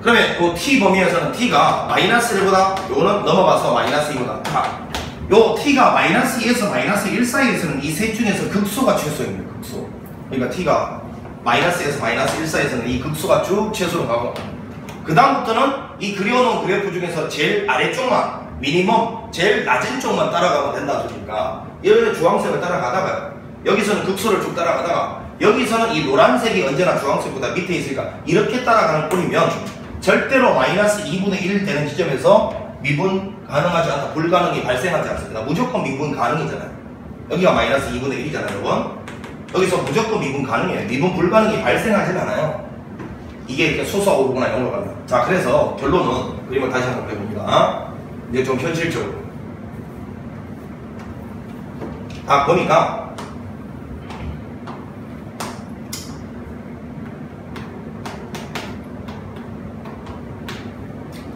Speaker 1: 그러면 그 t 범위에서는 t가 마이너스 1보다 요거는 넘어가서 마이너스 2보다 요 t가 마이너스 2에서 마이너스 1 사이에서는 이 셋 중에서 극소가 최소입니다. 극소. 그러니까 t가 마이너스에서 마이너스 1 사이에서는 이 극소가 쭉 최소로 가고, 그 다음부터는 이 그려놓은 그래프 중에서 제일 아래쪽만, 미니멈 제일 낮은 쪽만 따라가면 된다 소리니까 이 주황색을 따라가다가 여기서는 극소를 쭉 따라가다가 여기서는 이 노란색이 언제나 주황색보다 밑에 있으니까 이렇게 따라가는 꼴이면 절대로 마이너스 2분의 1 되는 지점에서 미분 가능하지 않다, 불가능이 발생하지 않습니다. 무조건 미분 가능이잖아요. 여기가 마이너스 2분의 1이잖아요, 여러분. 여기서 무조건 미분 가능해요. 미분 불가능이 발생하진 않아요. 이게 이렇게 소수하고구나 0으로 가면. 자, 그래서 결론은 그림을 다시 한번 해봅니다. 이제 좀 현실적으로. 딱 보니까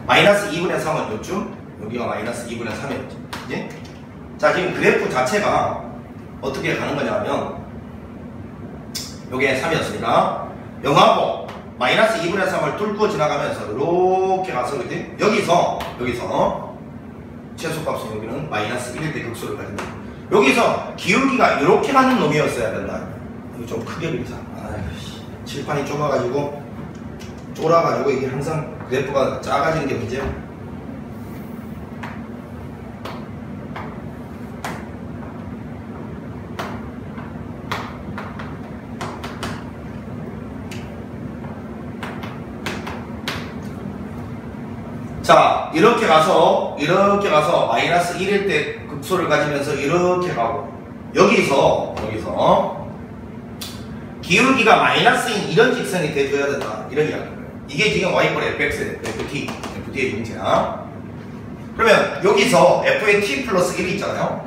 Speaker 1: 마이너스 2분의 3은 요쯤, 여기가 마이너스 2분의 3이었죠. 그치? 자, 지금 그래프 자체가 어떻게 가는 거냐면 요게 3이었으니까 0하고 마이너스 2분의 3을 뚫고 지나가면서 이렇게 가서, 그지? 여기서 최소값은 여기는 마이너스 1일 때 극소를 가진다. 여기서 기울기가 이렇게 가는 놈이었어야 된다. 이거 좀 크게 그리자. 아이씨, 칠판이 좁아가지고 쫄아가지고 이게 항상 그래프가 작아지는 게 문제야. 자, 이렇게 가서 마이너스 1일 때 극소를 가지면서 이렇게 가고, 여기서 기울기가 마이너스인 이런 직선이 돼줘야 된다, 이런 이야기예요. 이게 지금 y꼴 fx, ft의 문제야. 그러면 여기서 f의 t 플러스 1이 있잖아요.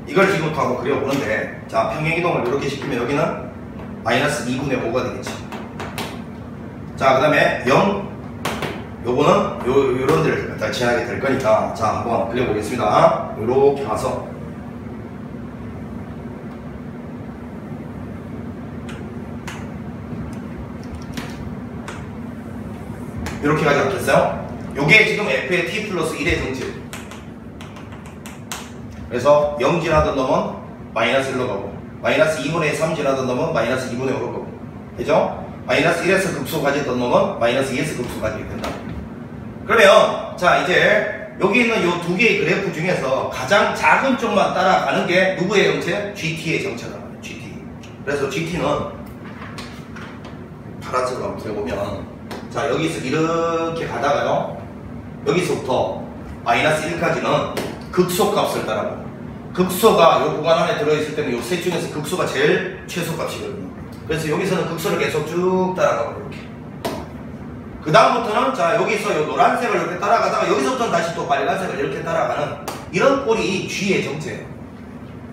Speaker 1: 이걸 지금 하고 그려보는데, 자, 평행이동을 이렇게 시키면 여기는 마이너스 2분의 5가 되겠지. 자, 그 다음에 0, 요거는 요런 데를 갖다 지나게 될 거니까, 자, 한번 그려보겠습니다. 요렇게 가서 이렇게 가지 않겠어요? 요게 지금 f의 t 플러스 1의 정질. 그래서 0 지나던 놈은 마이너스 1로 가고, 마이너스 2분의 3 지나던 놈은 마이너스 2분의 5로 가고, 그죠? 마이너스 1에서 극소 가지던 놈은 마이너스 2에서 극소 가지게 된다. 그러면 자, 이제 여기 있는 요 두 개의 그래프 중에서 가장 작은 쪽만 따라가는 게 누구의 정체? GT의 정체다. GT. 그래서 GT는 파란색으로 한번 그려보면, 자, 여기서 이렇게 가다가요, 여기서부터 마이너스 1까지는 극소값을 따라가고, 극소가 요 구간 안에 들어있을 때는 요 셋 중에서 극소가 제일 최소값이거든요. 그래서 여기서는 극소를 계속 쭉 따라가고, 이렇게. 그 다음부터는, 자, 여기서 요 노란색을 이렇게 따라가다가 여기서부터는 다시 또 빨간색을 이렇게 따라가는 이런 꼴이 G의 정체예요.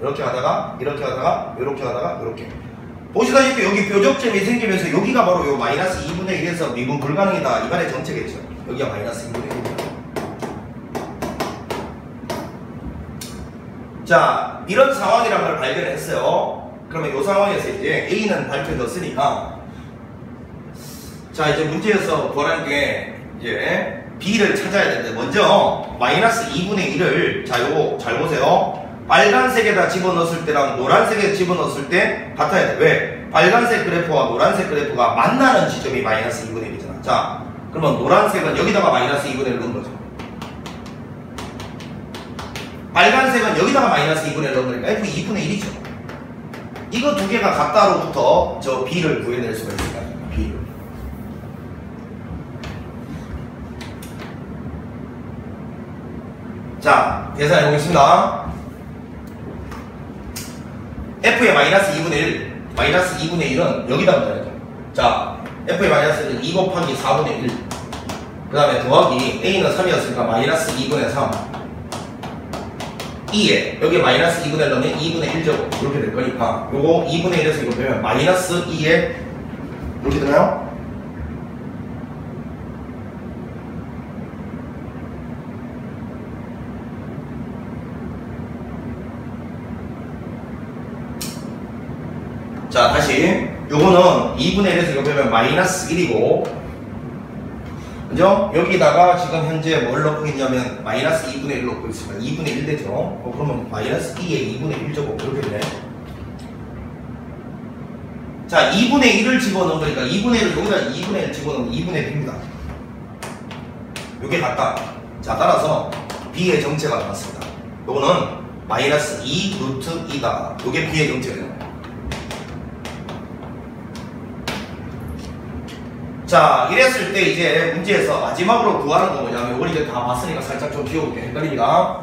Speaker 1: 이렇게 가다가 이렇게 가다가 이렇게 가다가 이렇게. 보시다시피 여기 뾰족점이 생기면서 여기가 바로 요 마이너스 2분의 1에서 미분 불가능이다, 이 말의 정체겠죠. 여기가 마이너스 2분의 1이다. 자, 이런 상황이란 걸 발견했어요. 그러면 이 상황에서 이제 A는 밝혀졌으니까, 자, 이제 문제에서 보라는 게 이제 B를 찾아야 되는데, 먼저 마이너스 2분의 1을, 자, 요거 잘 보세요. 빨간색에다 집어넣었을 때랑 노란색에 집어넣었을 때 같아야 돼. 왜? 빨간색 그래프와 노란색 그래프가 만나는 지점이 마이너스 2분의 1이잖아. 자, 그러면 노란색은 여기다가 마이너스 2분의 1을 넣은 거죠. 빨간색은 여기다가 마이너스 2분의 1을 넣은 거니까 F 2분의 1이죠. 이거 두 개가 같다로부터 저 B를 구해낼 수가 있을까? B를. 자, 계산해 보겠습니다. F의 마이너스 2분의 1, 마이너스 2분의 1은 여기다 붙어야 돼. 자, F의 마이너스 1은 2 곱하기 4분의 1. 그 다음에 더하기 A는 3이었으니까 마이너스 2분의 3. 2에 여기 마이너스 2분의 1 넣으면 2분의 1제곱 이렇게 될 거니까 요거 2분의 1에서 이거 빼면 마이너스 2에 이렇게 되나요? 자, 다시 요거는 2분의 1에서 이거 빼면 마이너스 1이고, 그죠? 여기다가 지금 현재 뭘 넣고 있냐면 마이너스 2분의 1 넣고 있습니다. 2분의 1 되죠? 그러면 마이너스 2에 2분의 1 제곱 이렇게 되네. 자, 2분의 1을 집어넣은 거니까 2분의 1을 여기다 2분의 1 집어넣으면 2분의 1입니다. 요게 같다. 자, 따라서 B의 정체가 나왔습니다. 요거는 마이너스 2 루트 2다. 요게 B의 정체예요. 자, 이랬을 때 이제 문제에서 마지막으로 구하는 거 뭐냐면 이걸 이제 다 봤으니까 살짝 좀 지워볼게요. 헷갈립니다.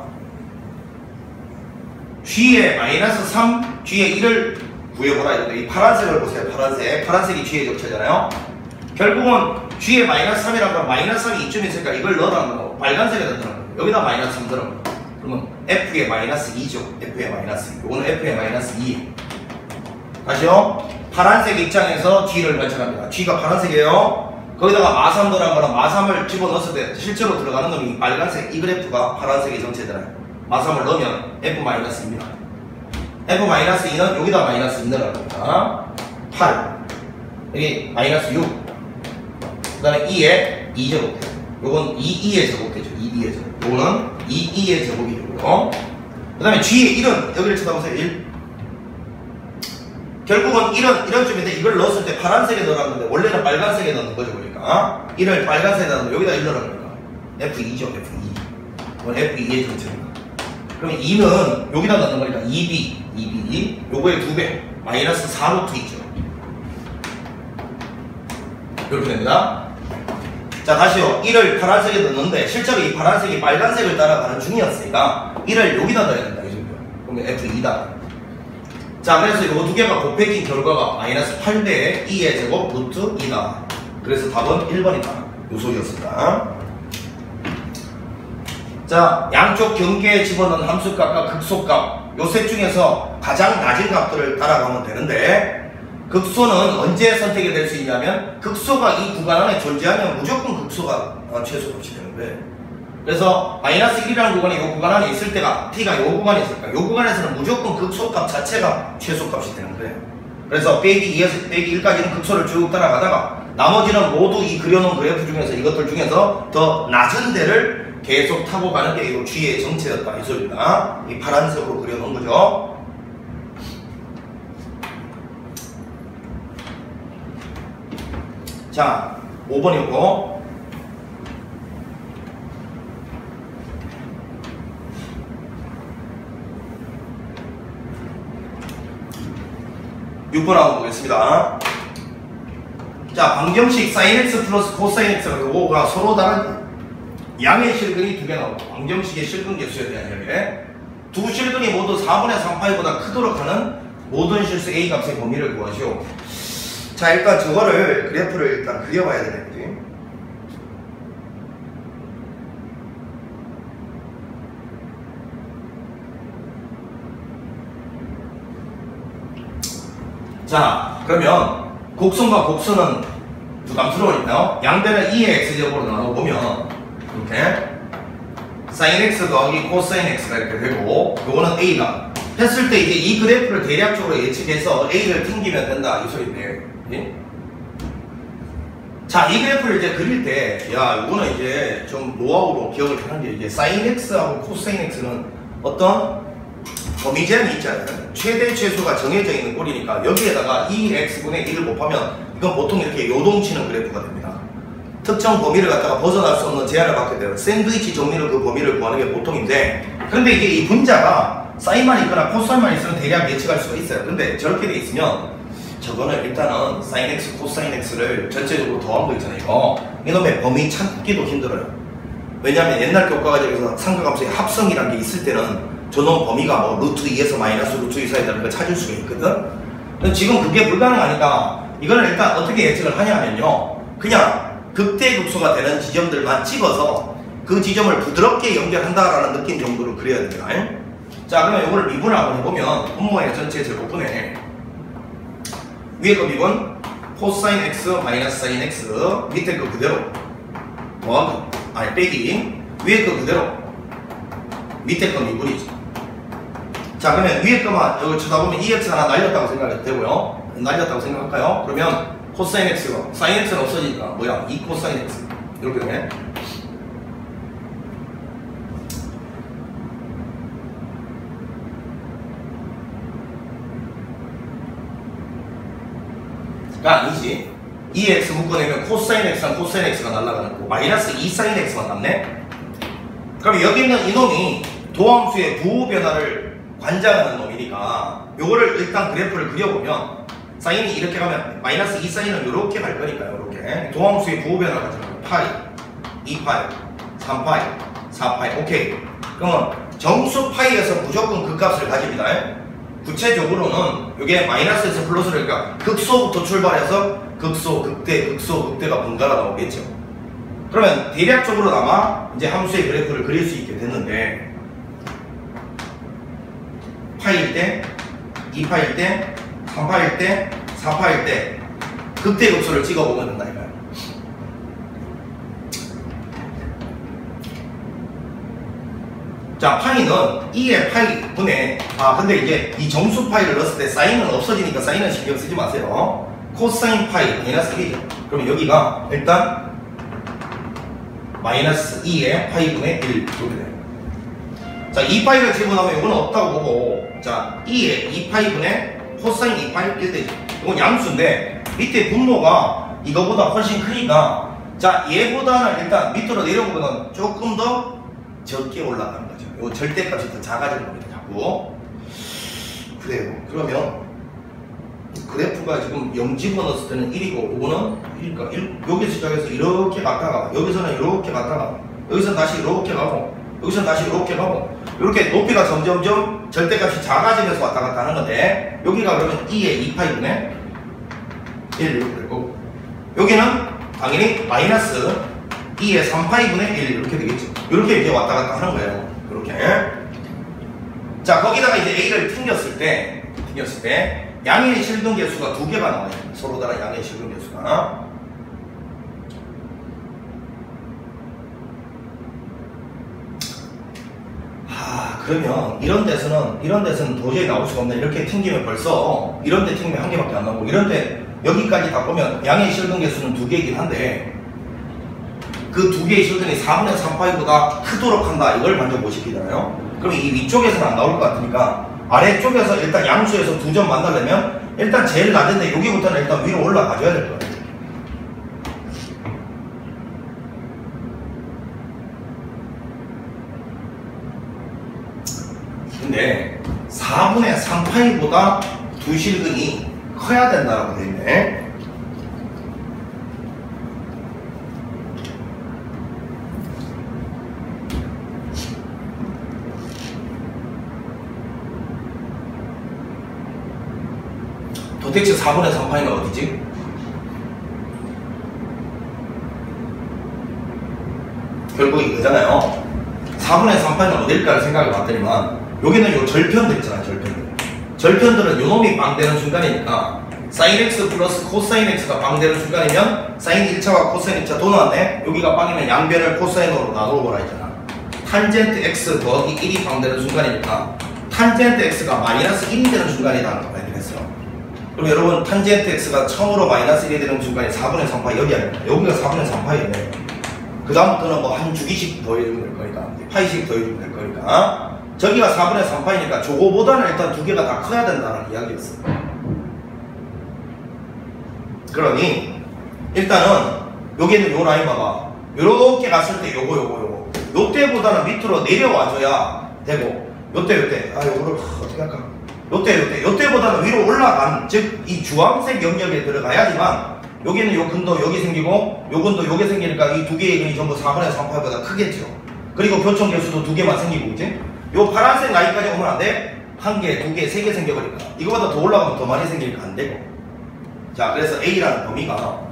Speaker 1: G에 마이너스 3, G에 1을 구해보라 이건데, 이 파란색을 보세요. 파란색이 G의 정체잖아요. 결국은 G에 마이너스 3이라는 건 마이너스 3이 이쯤 있으니까 이걸 넣으라는 거고, 빨간색에다 넣으라는 거고, 여기다 마이너스 3 넣으라는 거고. 그러면 F의 마이너스 2죠. F의 마이너스 2. 이거는 F의 마이너스 2. 다시요. 파란색 입장에서 G를 관찰합니다. G가 파란색이에요. 거기다가 마삼 넣으란 거는 마삼을 집어넣었을 때 실제로 들어가는 놈이 빨간색 이 그래프가 파란색의 정체잖아요. 마삼을 넣으면 F-2입니다. F-2는 여기다 마이너스 2 넣으라는 겁니다. 8. 여기 마이너스 6. 그 다음에 2에 2제곱. 요건 2의 제곱되죠. 2의 제곱. 요거는 2의 제곱이 되고요. 그 다음에 G의 1은 여기를 쳐다보세요. 1. 결국은 이런 쪽인데 이걸 넣었을 때 파란색에 넣으라는 건데 원래는 빨간색에 넣는 거죠. 그러니까 1을 빨간색에 넣으면 여기다 1 넣으라는 거니까 F2죠. F2. 이건 F2의 정체입니다. 그러면 2는 여기다 넣는 거니까 2B 요거의 2배 마이너스 4루트 2죠. 이렇게 됩니다. 자, 다시요. 1을 파란색에 넣는데 실제로 이 파란색이 빨간색을 따라가는 중이었으니까 1을 여기다 넣어야 된다. 이 정도. 그러면 F2다. 자, 그래서 이 두 개가 곱해진 결과가 마이너스 8배 2의 제곱 루트 2다. 그래서 답은 1번이다. 요 소리였습니다. 자, 양쪽 경계에 집어넣은 함수값과 극소값 요 셋 중에서 가장 낮은 값들을 따라가면 되는데, 극소는 언제 선택이 될 수 있냐면 극소가 이 구간 안에 존재하면 무조건 극소가 최소값이 되는데, 그래서 마이너스 1이라는 구간이 이 구간 안에 있을 때가 t가 이 구간에 있을까? 이 구간에서는 무조건 극소값 자체가 최소값이 되는 거예요. 그래서 빼기 2에서 빼기 1까지는 극소를 쭉 따라가다가 나머지는 모두 이 그려놓은 그래프 중에서 이것들 중에서 더 낮은 데를 계속 타고 가는 게 이 G의 정체였다. 이 소리입니다. 이 파란색으로 그려놓은 거죠. 자, 5번이었고 6번 한번 보겠습니다. 자, 방정식 sin x 플러스 코사인 x가 요거가 서로 다른 양의 실근이 두 개 나오고, 방정식의 실근 개수에 대한 이야기. 두 실근이 모두 4분의 3파이보다 크도록 하는 모든 실수 a 값의 범위를 구하시오. 자, 일단 저거를 그래프를 일단 그려봐야 되겠지. 자, 그러면 곡선과 곡선은 부담스러우니까요. 양변을 2의 x제곱으로 나눠보면 이렇게 sin x 더하기 코사인 x가 이렇게 되고, 요거는 a다. 했을 때 이제 이 그래프를 대략적으로 예측해서 a를 튕기면 된다. 이 소리인데. 예? 자, 이 그래프를 이제 그릴 때, 야, 요거는 이제 좀 노하우로 기억을 하는 게, 이제 sin x하고 코사인 x는 어떤 범위제한이 있잖아요. 최대 최소가 정해져 있는 꼴이니까 여기에다가 2x분의 1을 곱하면 이건 보통 이렇게 요동치는 그래프가 됩니다. 특정 범위를 갖다가 벗어날 수 없는 제한을 받게 돼요. 샌드위치 정리로 그 범위를 구하는 게 보통인데, 그런데 이게 이 분자가 사인만 있거나 코사인만 있으면 대략 예측할 수가 있어요. 근데 저렇게 돼 있으면 저거는 일단은 사인 x, 코사인 x를 전체적으로 더한 거 있잖아요. 이놈의 범위 찾기도 힘들어요. 왜냐하면 옛날 교과 과정에서 삼각함수의 합성이라는 게 있을 때는 저놈 범위가 뭐 루트 2에서 마이너스 루트 2 사이라는 걸 찾을 수가 있거든. 근데 지금 그게 불가능하니까 이거는 일단 어떻게 예측을 하냐면요, 그냥 극대극소가 되는 지점들만 찍어서 그 지점을 부드럽게 연결한다라는 느낌 정도로 그려야 됩니다. 자, 그러면 이거를 미분을 한번 해보면 분모의 전체 제곱분에 위에 거 미분 코사인 x 마이너스 사인 x, 밑에 거 그대로 아니 빼기, 위에 거 그대로 밑에 거 미분이죠. 자, 그러면 위에 거만 여기 쳐다보면 2x 하나 날렸다고 생각해도 되고요. 날렸다고 생각할까요? 그러면 코사인 x가, 사인 x는 없어지니까 뭐야? 2 코사인 x 이렇게 되네. 가 아니지. 2x 묶어내면 코사인 x랑 코사인 x가 날아가는 거고 마이너스 2 사인 x만 남네. 그럼 여기 있는 이놈이 도함수의 부호 변화를 관장하는 놈이니까 요거를 일단 그래프를 그려보면 사인이 이렇게 가면 마이너스 2 사인은 요렇게 갈 거니까요. 요렇게 도함수의 부호 변화가 가지고 파이, 2파이, 3파이, 4파이. 오케이. 그러면 정수 파이에서 무조건 그 값을 가집니다. 구체적으로는 이게 마이너스에서 플러스를, 그러니까 극소부터 출발해서 극소, 극대, 극소, 극대가 번갈아 나오겠죠. 그러면 대략적으로나마 이제 함수의 그래프를 그릴 수 있게 됐는데, 파일 때, 2파일 때, 3파일 때, 4파일 때 극대 극소를 찍어보면 된다니까요. 자, 파이는 2의 파이 분의, 근데 이제 이 정수 파이를 넣었을 때 사인은 없어지니까 사인은 신경 쓰지 마세요. 코사인 파이 마이너스 1이죠. 그러면 여기가 일단 마이너스 2의 파이 분의 1 이렇게 돼요. 자, 2파이를 집어넣으면 이건 없다고 보고, 자, 2의 2파이 분의 코사인 2파이 1 되죠. 이건 양수인데 밑에 분모가 이거보다 훨씬 크니까, 자, 얘보다는 일단 밑으로 내려보면 조금 더 적게 올라가는 거죠. 요 절대값이 더 작아지는 겁니다. 자꾸. 그래요. 그러면 그래프가 지금 0 집어넣었을 때는 1이고 요거는 1이니까 여기서 시작해서 이렇게 갔다가 여기서는 이렇게 갔다가 여기서는 다시 이렇게 가고 여기서는 다시 이렇게 가고 이렇게 높이가 점점점 절대값이 작아지면서 왔다 갔다 하는 건데, 여기가 그러면 2의 2파이분의 1 이렇게 될 거고, 여기는 당연히 마이너스 2의 3파이분의 1 이렇게 되겠죠. 이렇게 이제 왔다 갔다 하는 거예요. 이렇게. 자, 거기다가 이제 A를 튕겼을 때 양의 실근 개수가 2개가 나와요. 서로 다른 양의 실근 개수가. 그러면 이런 데서는 도저히 나올 수가 없네. 이렇게 튕기면 벌써 이런 데 튕기면 한 개밖에 안 나오고, 이런 데 여기까지 다 보면 양의 실근 개수는 2개이긴 한데 그 2개의 실근이 4분의 3파이보다 크도록 한다, 이걸 먼저 못 시키잖아요. 그럼 이 위쪽에서는 안 나올 것 같으니까 아래쪽에서 일단 양수에서 2점 만나려면 일단 제일 낮은데 여기부터는 일단 위로 올라가줘야 될 거예요. 근데 4분의 3파이보다 두 실근이 커야 된다라고 되어 있네. 도대체 4분의 3파이는 어디지? 결국 이거잖아요. 4분의 3파이는 어딜까를 생각해 봤더니만 여기는 요 절편들 있잖아요. 절편들은 요 놈이 빵되는 순간이니까 사인 x 플러스 코사인 x가 빵되는 순간이면 사인 1차와 코사인 1차 도 나왔네. 여기가 빵이면 양변을 코사인으로 나눠보라 했잖아. 탄젠트 x 더하기 1이 빵되는 순간이니까 탄젠트 x가 마이너스 1이 되는 순간이라는 걸 발견했어요. 그럼 여러분, 탄젠트 x가 처음으로 마이너스 1이 되는 순간이 4분의 3파이 여기 아닙니다. 여기가 4분의 3파이인데 그 다음부터는 뭐 한 주기씩 더해주면 될 거니까, 파이씩 더해주면 될 거니까 저기가 4분의 3파이니까 저거보다는 일단 두 개가 다 커야 된다는 이야기였어. 그러니 일단은 여기는 요 라인 봐봐. 요렇게 갔을 때 요거 요때보다는 밑으로 내려와줘야 되고, 요때 요거를 어떻게 할까? 요때보다는 위로 올라간, 즉 이 주황색 영역에 들어가야지만 여기는 요 근도 여기 생기고 요 근도 요게 생기니까 이 두 개의 근이 전부 4분의 3파이보다 크겠죠. 그리고 교청 개수도 두 개만 생기고, 그치? 요 파란색 라인까지 오면 안 돼? 한 개, 두 개, 세 개 생겨버리니까 이거보다 더 올라가면 더 많이 생기니까 안 되고. 자, 그래서 A라는 범위가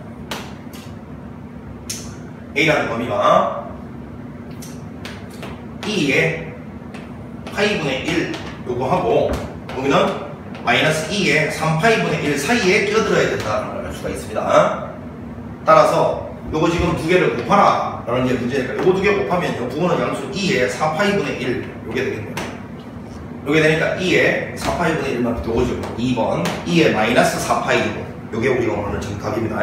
Speaker 1: 2의 파이분의 1 요거 하고, 여기는 마이너스 2의 3파이분의 1 사이에 끼어들어야 된다는 걸 알 수가 있습니다. 따라서 요거 지금 두 개를 곱하라 라는 게 문제니까 요거 두 개 곱하면 요 부분은 양수 2의 4파이분의 1 요게 되겠네요. 요게 되니까 2의 4파이분의 1만 요거죠. 2번 2의 마이너스 4파이고 요게 우리가 오늘 정답입니다.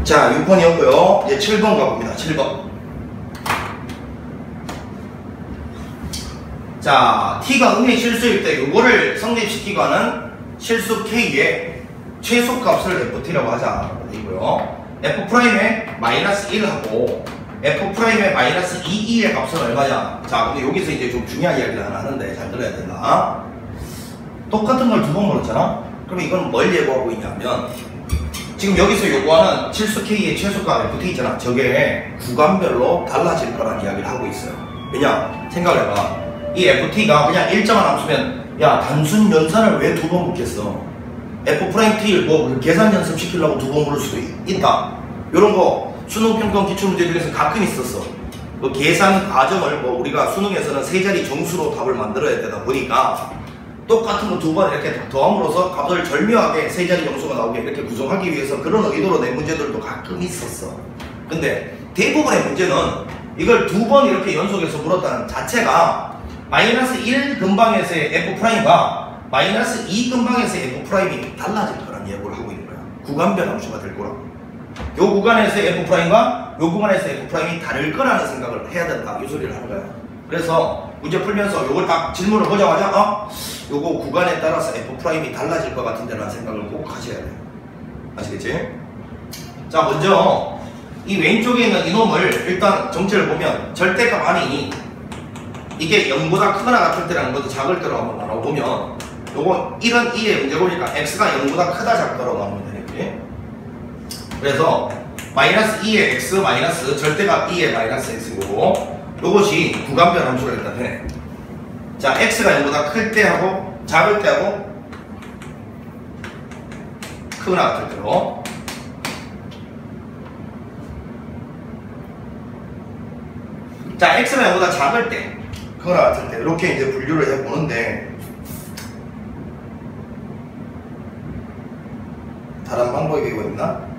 Speaker 1: 자, 6번이었고요. 이제 7번 가봅니다. 7번. 자, T가 음의 실수일 때 요거를 성립시키고 하는 실수 K의 최소값을 FT라고 하자. 이고요. F'의 마이너스 1하고 F'의 마이너스 2의 값은 얼마냐? 자, 근데 여기서 이제 좀 중요한 이야기를 하나 하는데 잘 들어야 된다. 똑같은 걸 두 번 물었잖아? 그럼 이건 뭘 예고하고 있냐면, 지금 여기서 요구하는 실수 K의 최소값 FT 있잖아. 저게 구간별로 달라질 거라는 이야기를 하고 있어요. 왜냐? 생각을 해봐. 이 FT가 그냥 일정한 함수면, 야, 단순 연산을 왜 두 번 묻겠어? F'T 뭐 계산 연습 시키려고 두 번 물을 수도 있다. 요런 거 수능평가 기출문제 중에서 가끔 있었어. 그 계산 과정을 뭐 우리가 수능에서는 세 자리 정수로 답을 만들어야 되다 보니까 똑같은 거 두 번 이렇게 더함으로써 값을 절묘하게 세 자리 정수가 나오게 이렇게 구성하기 위해서 그런 의도로 낸 문제들도 가끔 있었어. 근데 대부분의 문제는 이걸 두 번 이렇게 연속해서 물었다는 자체가 마이너스 1 근방에서의 F'과 마이너스 2 근방에서의 F'이 달라질 거란 예고를 하고 있는 거야. 구간별 함수가 될 거라고. 요 구간에서의 F'과 요 구간에서의 F'이 다를 거라는 생각을 해야 된다. 이 소리를 하는 거야. 그래서 문제 풀면서 요걸 딱 질문을 보자마자 요거 구간에 따라서 F'이 달라질 것 같은데 라는 생각을 꼭 하셔야 돼요. 아시겠지? 자, 먼저 이 왼쪽에 있는 이놈을 일단 정체를 보면 절대값 아니니 이게 0보다 크거나 같을 때랑 것도 작을 때로 한번 나눠보면 요거 1은 2의 문제 보니까 x가 0보다 크다 작다로 나오면 되겠지? 그래서 마이너스 2의 x 마이너스 절대값 2의 마이너스 x고 요것이 구간별 함수가 일단 되네. 자, x가 0보다 클 때 하고 작을 때 하고 크거나 같을 때로. 자, x가 0보다 작을 때 크거나 같을 때 이렇게 이제 분류를 해보는데, 다른 방법이 이거 있나?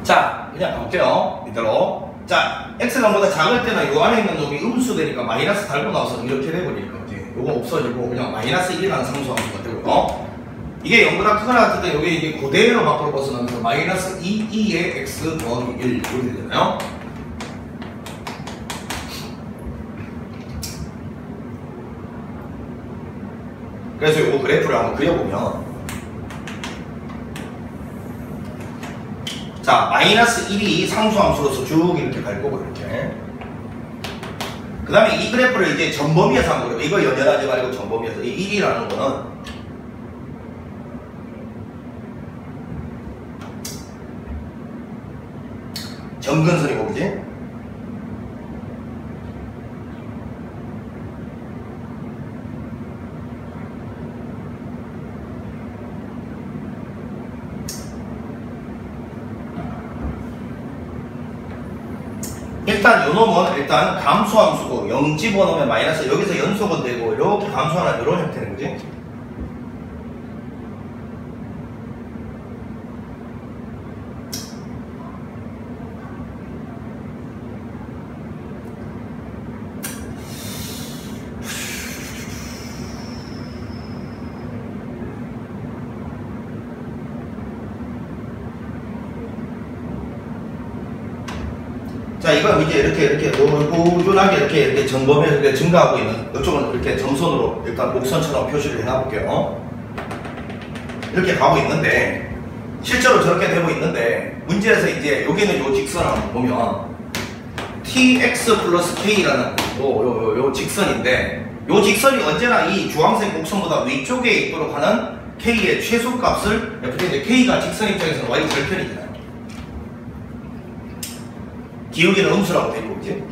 Speaker 1: 자, 그냥 가볼게요. 이대로. 자, x가 0보다 작을 때는 요 안에 있는 놈이 음수 되니까 마이너스 달고 나와서 이렇게 돼버릴 거지. 요거 없어지고 그냥 마이너스 1이라는 상수함수가 되고요. 이게 0보다 크거나 같을 때 요게 이게 그대로 밖으로 벗어나면서 마이너스 2의 x 더하기 1 이렇게 되잖아요. 그래서 이 그래프를 한번 그려보면 자, 마이너스 1이 상수함수로서 쭉 이렇게 갈 거고 이렇게 그 다음에 이 그래프를 이제 전범위에서 한번 그려. 이거 연연하지 말고 전범위에서 이 1이라는 거는 점근선이고 그지? 일단 요 놈은 일단 감소함수고 0 집어넣으면 마이너스 여기서 연속은 되고 이렇게 감소하는 이런 형태는 거지. 자, 이건 이제 이렇게 꾸준하게 이렇게 점검해서 이렇게 증가하고 있는, 이쪽은 이렇게 점선으로 일단 곡선처럼 표시를 해놔볼게요. 이렇게 가고 있는데, 실제로 저렇게 되고 있는데, 문제에서 이제 여기는 요 직선을 한번 보면, tx 플러스 k라는 요 직선인데, 요 직선이 언제나 이 주황색 곡선보다 위쪽에 있도록 하는 k의 최소값을, 이제 k가 직선 입장에서는 y 절편이잖아요. 기울기는 음수라고 되는 거지.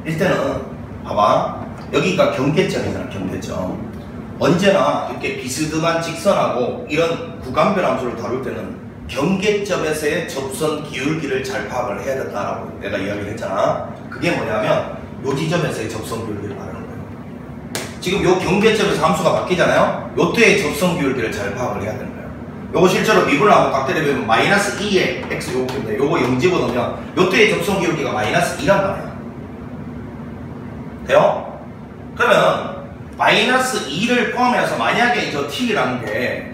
Speaker 1: 일단은 봐봐, 여기가 경계점이잖아. 경계점. 언제나 이렇게 비스듬한 직선하고 이런 구간별 함수를 다룰 때는 경계점에서의 접선 기울기를 잘 파악을 해야 된다라고 내가 이야기를 했잖아. 그게 뭐냐면 요 지점에서의 접선 기울기를 말하는 거야. 지금 요 경계점에서 함수가 바뀌잖아요. 요때의 접선 기울기를 잘 파악을 해야 되는 거예요. 요거 실제로 미분을 한번 딱 때려보면 마이너스 2의 x 요거인데 요거 0 집어넣으면 요때의 접선 기울기가 마이너스 2란 말이야. 돼요? 그러면 마이너스 2를 포함해서 만약에 저 t라는 게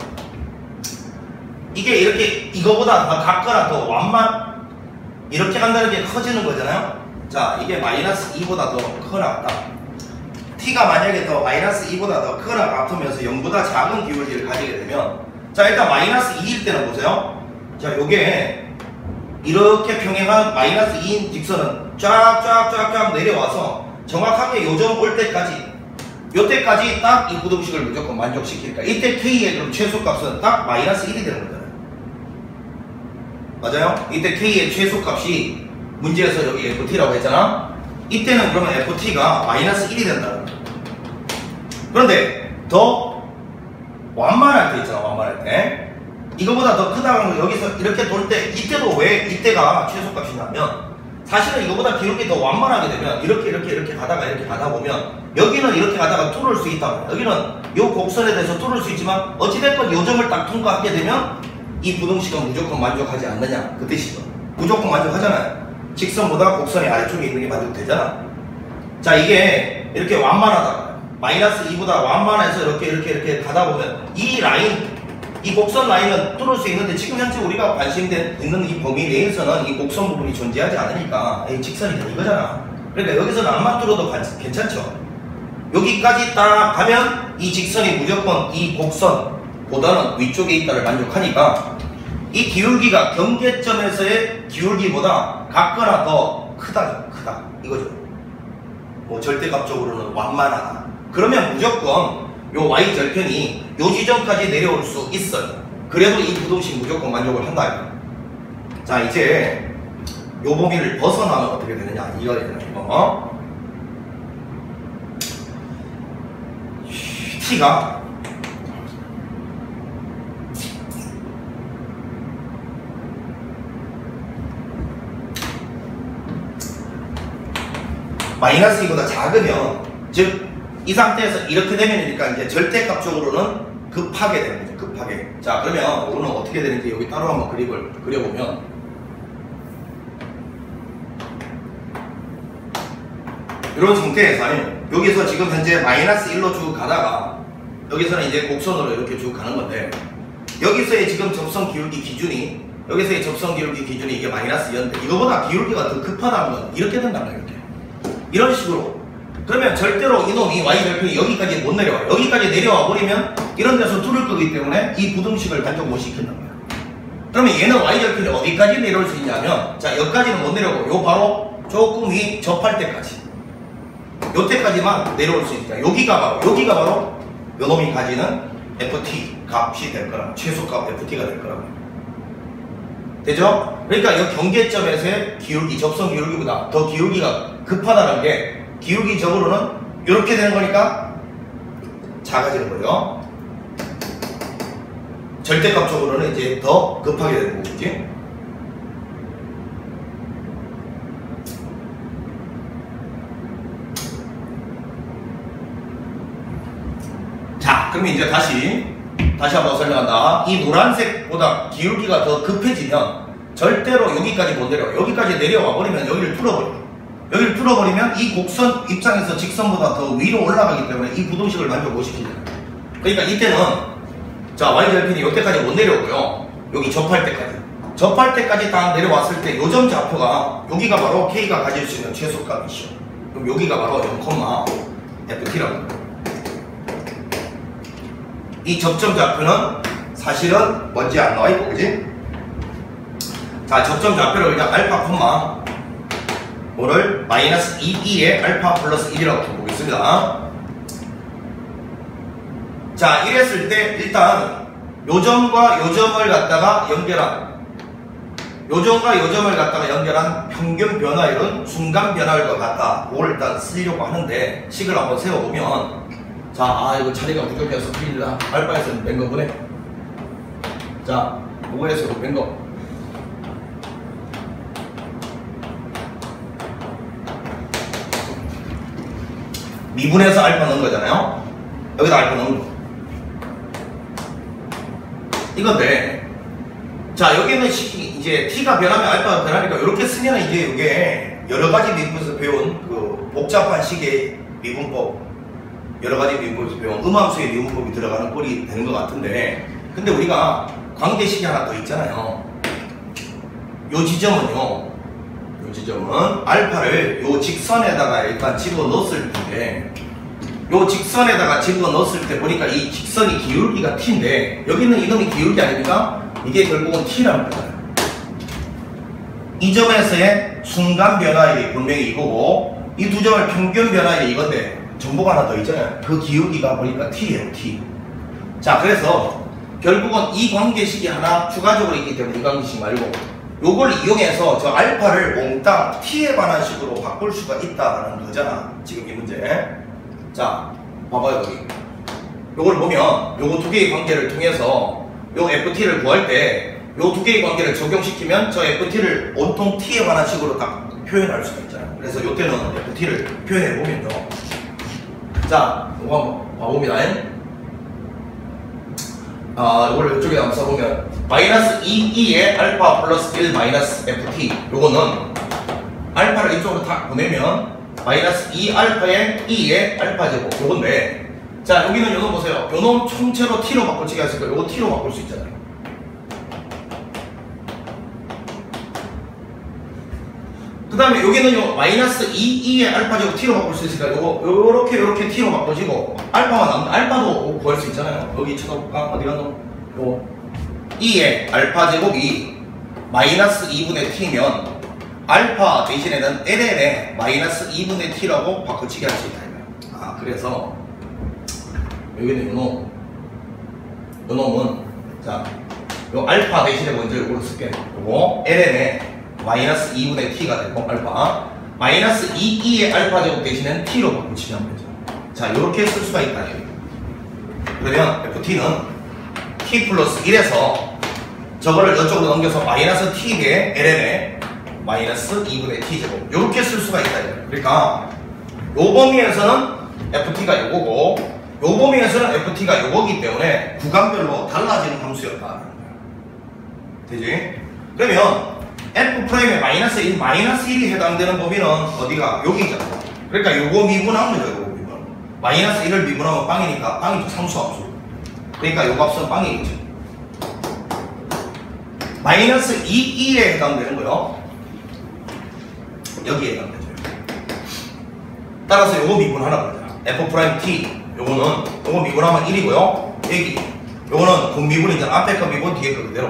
Speaker 1: 이게 이렇게 이거보다 더 같거나 더 완만 이렇게 간다는 게 커지는 거잖아요. 자, 이게 마이너스 2보다 더 크거나 같다. t가 만약에 더 마이너스 2보다 더 크거나 같으면서 0보다 작은 기울기를 가지게 되면, 자, 일단 마이너스 2일 때는 보세요. 자, 요게 이렇게 평행한 마이너스 2인 직선은 쫙쫙쫙쫙 내려와서 정확하게 요점 올 때까지 요때까지 딱 이 부등식을 무조건 만족시키니까 이때 k의 그럼 최소값은 딱 마이너스 1이 되는 거잖아요. 맞아요? 이때 k의 최소값이 문제에서 여기 ft라고 했잖아. 이때는 그러면 ft가 마이너스 1이 된다는 거야. 그런데 더 완만할 때 있잖아. 완만할 때 이거보다 더 크다고 여기서 이렇게 돌 때 이때도 왜 이때가 최소값이냐면 사실은 이거보다 기울기 더 완만하게 되면 이렇게 가다 보면 여기는 이렇게 가다가 뚫을 수 있다고. 여기는 이 곡선에 대해서 뚫을 수 있지만 어찌됐건 요 점을 딱 통과하게 되면 이 부등식은 무조건 만족하지 않느냐 그 뜻이죠. 무조건 만족하잖아요. 직선보다 곡선이 아래쪽에 있는 게 만족되잖아. 자, 이게 이렇게 완만하다. 마이너스 2보다 완만해서 이렇게 가다 보면 이 라인, 이 곡선 라인은 뚫을 수 있는데 지금 현재 우리가 관심된 있는 이 범위 내에서는 이 곡선 부분이 존재하지 않으니까 이 직선이 다 이거잖아. 그러니까 여기서는 안만 뚫어도 괜찮죠. 여기까지 딱 가면 이 직선이 무조건 이 곡선보다는 위쪽에 있다를 만족하니까 이 기울기가 경계점에서의 기울기보다 같거나 더 크다 이거죠. 뭐 절대값적으로는 완만하다. 그러면 무조건 요 y 절편이 요 지점까지 내려올 수 있어요. 그래도 이 부등식 무조건 만족을 한다. 자, 이제 요 범위를 벗어나면 어떻게 되느냐 이거예요. 이거 t가 마이너스 2보다 작으면, 즉 이 상태에서 이렇게 되면이니까 이제 절대값적으로는 급하게 되는 거죠. 급하게. 자, 그러면 이거는 어떻게 되는지 여기 따로 한번 그림을 그려보면 이런 상태에서 여기서 지금 현재 마이너스 1로 쭉 가다가 여기서는 이제 곡선으로 이렇게 쭉 가는 건데 여기서의 지금 접선 기울기 기준이 여기서의 접선 기울기 기준이 이게 마이너스 2인데 이거보다 기울기가 더 급하다는 건 이렇게 된다는 거예요. 이렇게. 이런 식으로. 그러면 절대로 이놈이 y절편이 여기까지 못 내려와요. 여기까지 내려와 버리면 이런 데서 뚫을 거기 때문에 이 부등식을 만족 못 시킨단 말이에요. 그러면 얘는 y절편이 어디까지 내려올 수 있냐면 자 여기까지는 못 내려오고 요 바로 조금 위 접할 때까지 요때까지만 내려올 수 있으니까 여기가 바로 요놈이 가지는 ft 값이 될 거라고 최소값 ft가 될 거라고 되죠? 그러니까 이 경계점에서의 기울기 접선 기울기보다 더 기울기가 급하다는 게 기울기적으로는 이렇게 되는 거니까 작아지는 거예요. 절대값적으로는 이제 더 급하게 되는 거겠지. 자, 그럼 이제 다시 한번 설명한다. 이 노란색보다 기울기가 더 급해지면 절대로 여기까지 못 내려와. 여기까지 내려와 버리면 여기를 뚫어버려. 여기를 뚫어버리면 이 곡선 입장에서 직선보다 더 위로 올라가기 때문에 이 부등식을 만족 못 시키잖아요. 그러니까 이때는 자 y절편이 여기까지 못 내려오고요. 여기 접할 때까지 딱 내려왔을 때 요점 좌표가 여기가 바로 k가 가질 수 있는 최소값이죠. 그럼 여기가 바로 0,ft라고 합니다. 이 접점 좌표는 사실은 뭔지 안 나와 있고, 그지? 자, 접점 좌표를 그냥 알파, 뭐를 마이너스 2에 알파 플러스 1이라고 보겠습니다. 자, 이랬을 때 일단 요점과 요점을 갖다가 연결한 평균 변화율은 순간 변화율과 같다. 그걸 일단 쓰려고 하는데 식을 한번 세워보면 자, 이거 자리가 부족해서 틀린다. 알파에서는 뺀 거 보네. 자, 오에서 뺀 거. 미분해서 알파 넣은 거잖아요. 여기다 알파 넣은 거. 이건데, 자, 여기는 이제 t가 변하면 알파가 변하니까 이렇게 쓰면 이제 이게 여러 가지 미분에서 배운 그 복잡한 식의 미분법. 여러 가지 미분법에서 배운 음함수의 미분법이 들어가는 꼴이 되는 것 같은데, 근데 우리가 관계식이 하나 더 있잖아요. 요 지점은 알파를 요 직선에다가 일단 집어 넣었을 텐데, 요 직선에다가 집어 넣었을 때 보니까 이 직선이 기울기가 t인데, 여기는 이놈이 기울기 아닙니까? 이게 결국은 t라는 거잖아요. 이 점에서의 순간 변화율이 분명히 이거고, 이 두 점을 평균 변화율이 이건데, 정보가 하나 더 있잖아요. 그 기울기가 보니까 t예요, t. 자, 그래서 결국은 이 관계식이 하나 추가적으로 있기 때문에 이 관계식 말고 요걸 이용해서 저 알파를 몽땅 t에 관한 식으로 바꿀 수가 있다는 거잖아. 지금 이 문제. 자, 봐봐요, 여기. 요걸 보면 요거 두 개의 관계를 통해서 요 ft를 구할 때 요 두 개의 관계를 적용시키면 저 ft를 온통 t에 관한 식으로 딱 표현할 수가 있잖아요. 그래서 요때는 ft를 표현해보면요. 자, 이거 한번 봐봅니다. 이걸 이쪽에 한번 써보면 마이너스 2에 알파 플러스 1 마이너스 ft 요거는 알파를 이쪽으로 다 보내면 마이너스 2알파에 2에 알파 제곱 요건데, 자, 여기는 요놈 보세요. 요놈 총체로 t로 바꿀지가 있을 거예요. 요거 t로 바꿀 수 있잖아요. 그 다음에 여기는 요 마이너스 2에 알파 제곱 t로 바꿀 수 있으니까 요렇게 t로 바꾸시고 알파만 남는 알파도 구할 수 있잖아요. 여기 쳐다볼까? 어디 갔노? 요 2에 알파 제곱이 마이너스 2분의 t면 알파 대신에는 ln에 마이너스 2분의 t라고 바꿔치기 할 수 있다. 그래서 여기는 요놈은 자, 요 알파 대신에 먼저 요거를 쓸게. 요거 ln에 마이너스 2분의 t가 되고 알파 마이너스 2의 알파 제곱 대신엔 t로 바꾸치면 되죠. 자, 요렇게 쓸 수가 있다. 그러면 ft는 t 플러스 1에서 저거를 이쪽으로 넘겨서 마이너스 t에 ln에 마이너스 2분의 t 제곱 요렇게 쓸 수가 있다. 그러니까 요 범위에서는 ft가 요거고 요 범위에서는 ft가 요거기 때문에 구간별로 달라지는 함수였다. 되지? 그러면 F'의 마이너스 1, 마이너스 1이 해당되는 범위는 어디가? 여기잖아. 그러니까 요거 미분하면 되죠, 요거 미분. 마이너스 1을 미분하면 빵이니까, 빵이죠, 상수함수. 그러니까 요 값은 빵이겠죠. 마이너스 2에 해당되는 거요. 여기에 해당되죠. 따라서 요거 미분하라 그러자. F'T 요거 미분하면 1이고요. 여기 요거는 분미분이잖아. 앞에 거 미분, 뒤에 거 그대로.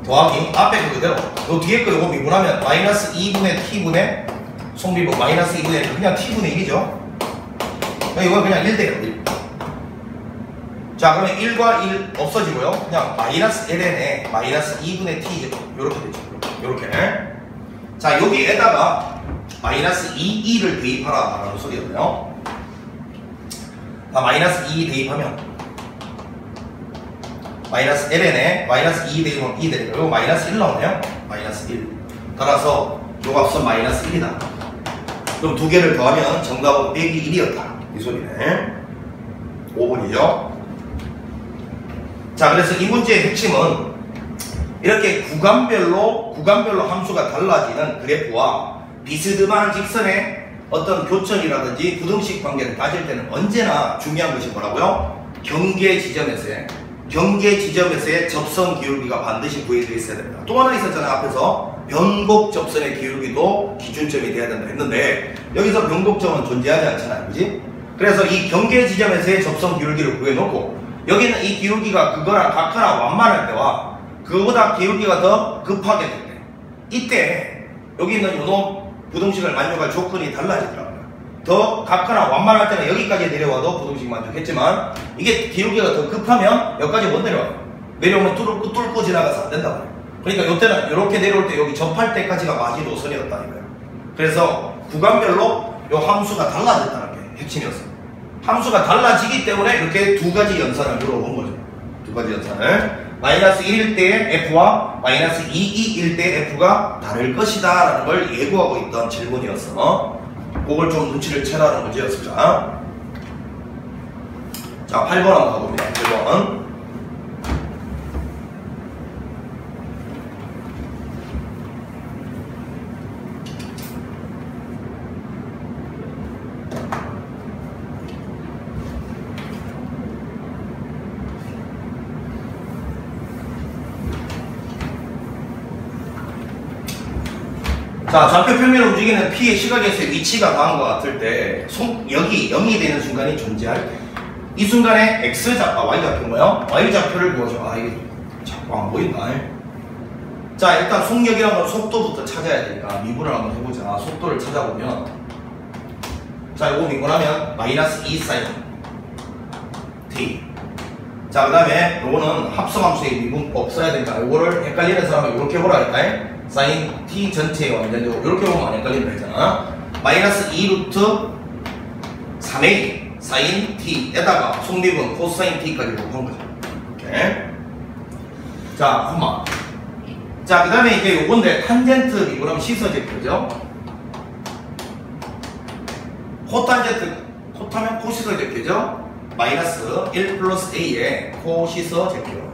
Speaker 1: 더하기 앞에 거 그대로. 요 뒤에 거 요거 미분하면 마이너스 2분의 T분의 속미분 마이너스 2분의 1 그냥 T분의 1이죠. 이건 그냥 1대요. 1. 자, 그러면 1과 1 없어지고요. 그냥 마이너스 ln에 마이너스 2분의 t 요렇게 되죠. 요렇게. 자, 여기에다가 마이너스 2를 대입하라 라는 소리였네요. 자, 마이너스 2 대입하면 마이너스 ln에 마이너스 2 대입하면 2 되니까 요거 마이너스 1 나오네요. 마이너스 1. 따라서 요 값은 마이너스 1이다. 그럼 두 개를 더하면 정답은 빼기 1이었다. 이 소리네. 5번이죠. 자, 그래서 이 문제의 핵심은 이렇게 구간별로 함수가 달라지는 그래프와 비스듬한 직선의 어떤 교점이라든지 부등식 관계를 가질 때는 언제나 중요한 것이 뭐라고요? 경계 지점에서의 접선 기울기가 반드시 구해져 있어야 됩니다. 또 하나 있었잖아요. 앞에서 변곡 접선의 기울기도 기준점이 돼야 된다 했는데 여기서 변곡점은 존재하지 않잖아요. 그지? 그래서 이 경계 지점에서의 접선 기울기를 구해놓고 여기는 이 기울기가 그거랑 같거나 완만할 때와 그거보다 기울기가 더 급하게 될 때 이때 여기 있는 요놈 부등식을 만족할 조건이 달라지더라고요. 더 같거나 완만할 때는 여기까지 내려와도 부등식 만족했지만 이게 기울기가 더 급하면 여기까지 못 내려와요. 내려오면 뚫고 지나가서 안 된다 말이에요. 그러니까 요때는 이렇게 내려올 때 여기 접할 때까지가 마지노선이었다 이거예요. 그래서 구간별로 요 함수가 달라졌다는 게 핵심이었어요. 함수가 달라지기 때문에 이렇게 두 가지 연산을 물어본 거죠. 두 가지 연산을. 마이너스 1일 때의 F와 마이너스 2일 때의 F가 다를 것이다 라는 걸 예고하고 있던 질문이었어. 그걸 좀 눈치를 채라는 문제였습니다. 자, 8번 한번 가봅니다. 8번. 자, 좌표 평면을 움직이는 P의 시각에서의 위치가 강한 것 같을 때 여기 0이 되는 순간이 존재할 때 이 순간에 X좌표, Y좌표인 거예요. Y좌표를 보여줘. 아, 이게 자꾸 안 보인다. 자, 일단 속력이라는 건 속도부터 찾아야 되니까 미분을 한번 해보자. 속도를 찾아보면 자, 이거 미분하면 마이너스 2 사인 T. 자, 그 다음에 요거는 합성함수의 미분법 써야 되니까 요거를 헷갈리는 사람은 이렇게 보라 할까요? 사인 t 전체의 완전적으로 이렇게 보면 안 헷갈린다 했잖아. 마이너스 2 루트 3a 사인 t에다가 속립은 코사인 t까지 곱한 거죠. 이렇게. 자, 콤마. 자, 그 다음에 이제 요건데 탄젠트 미분하면 시서제표죠. 코타면 코시서제표죠. 마이너스 1 플러스 a의 코시서제표.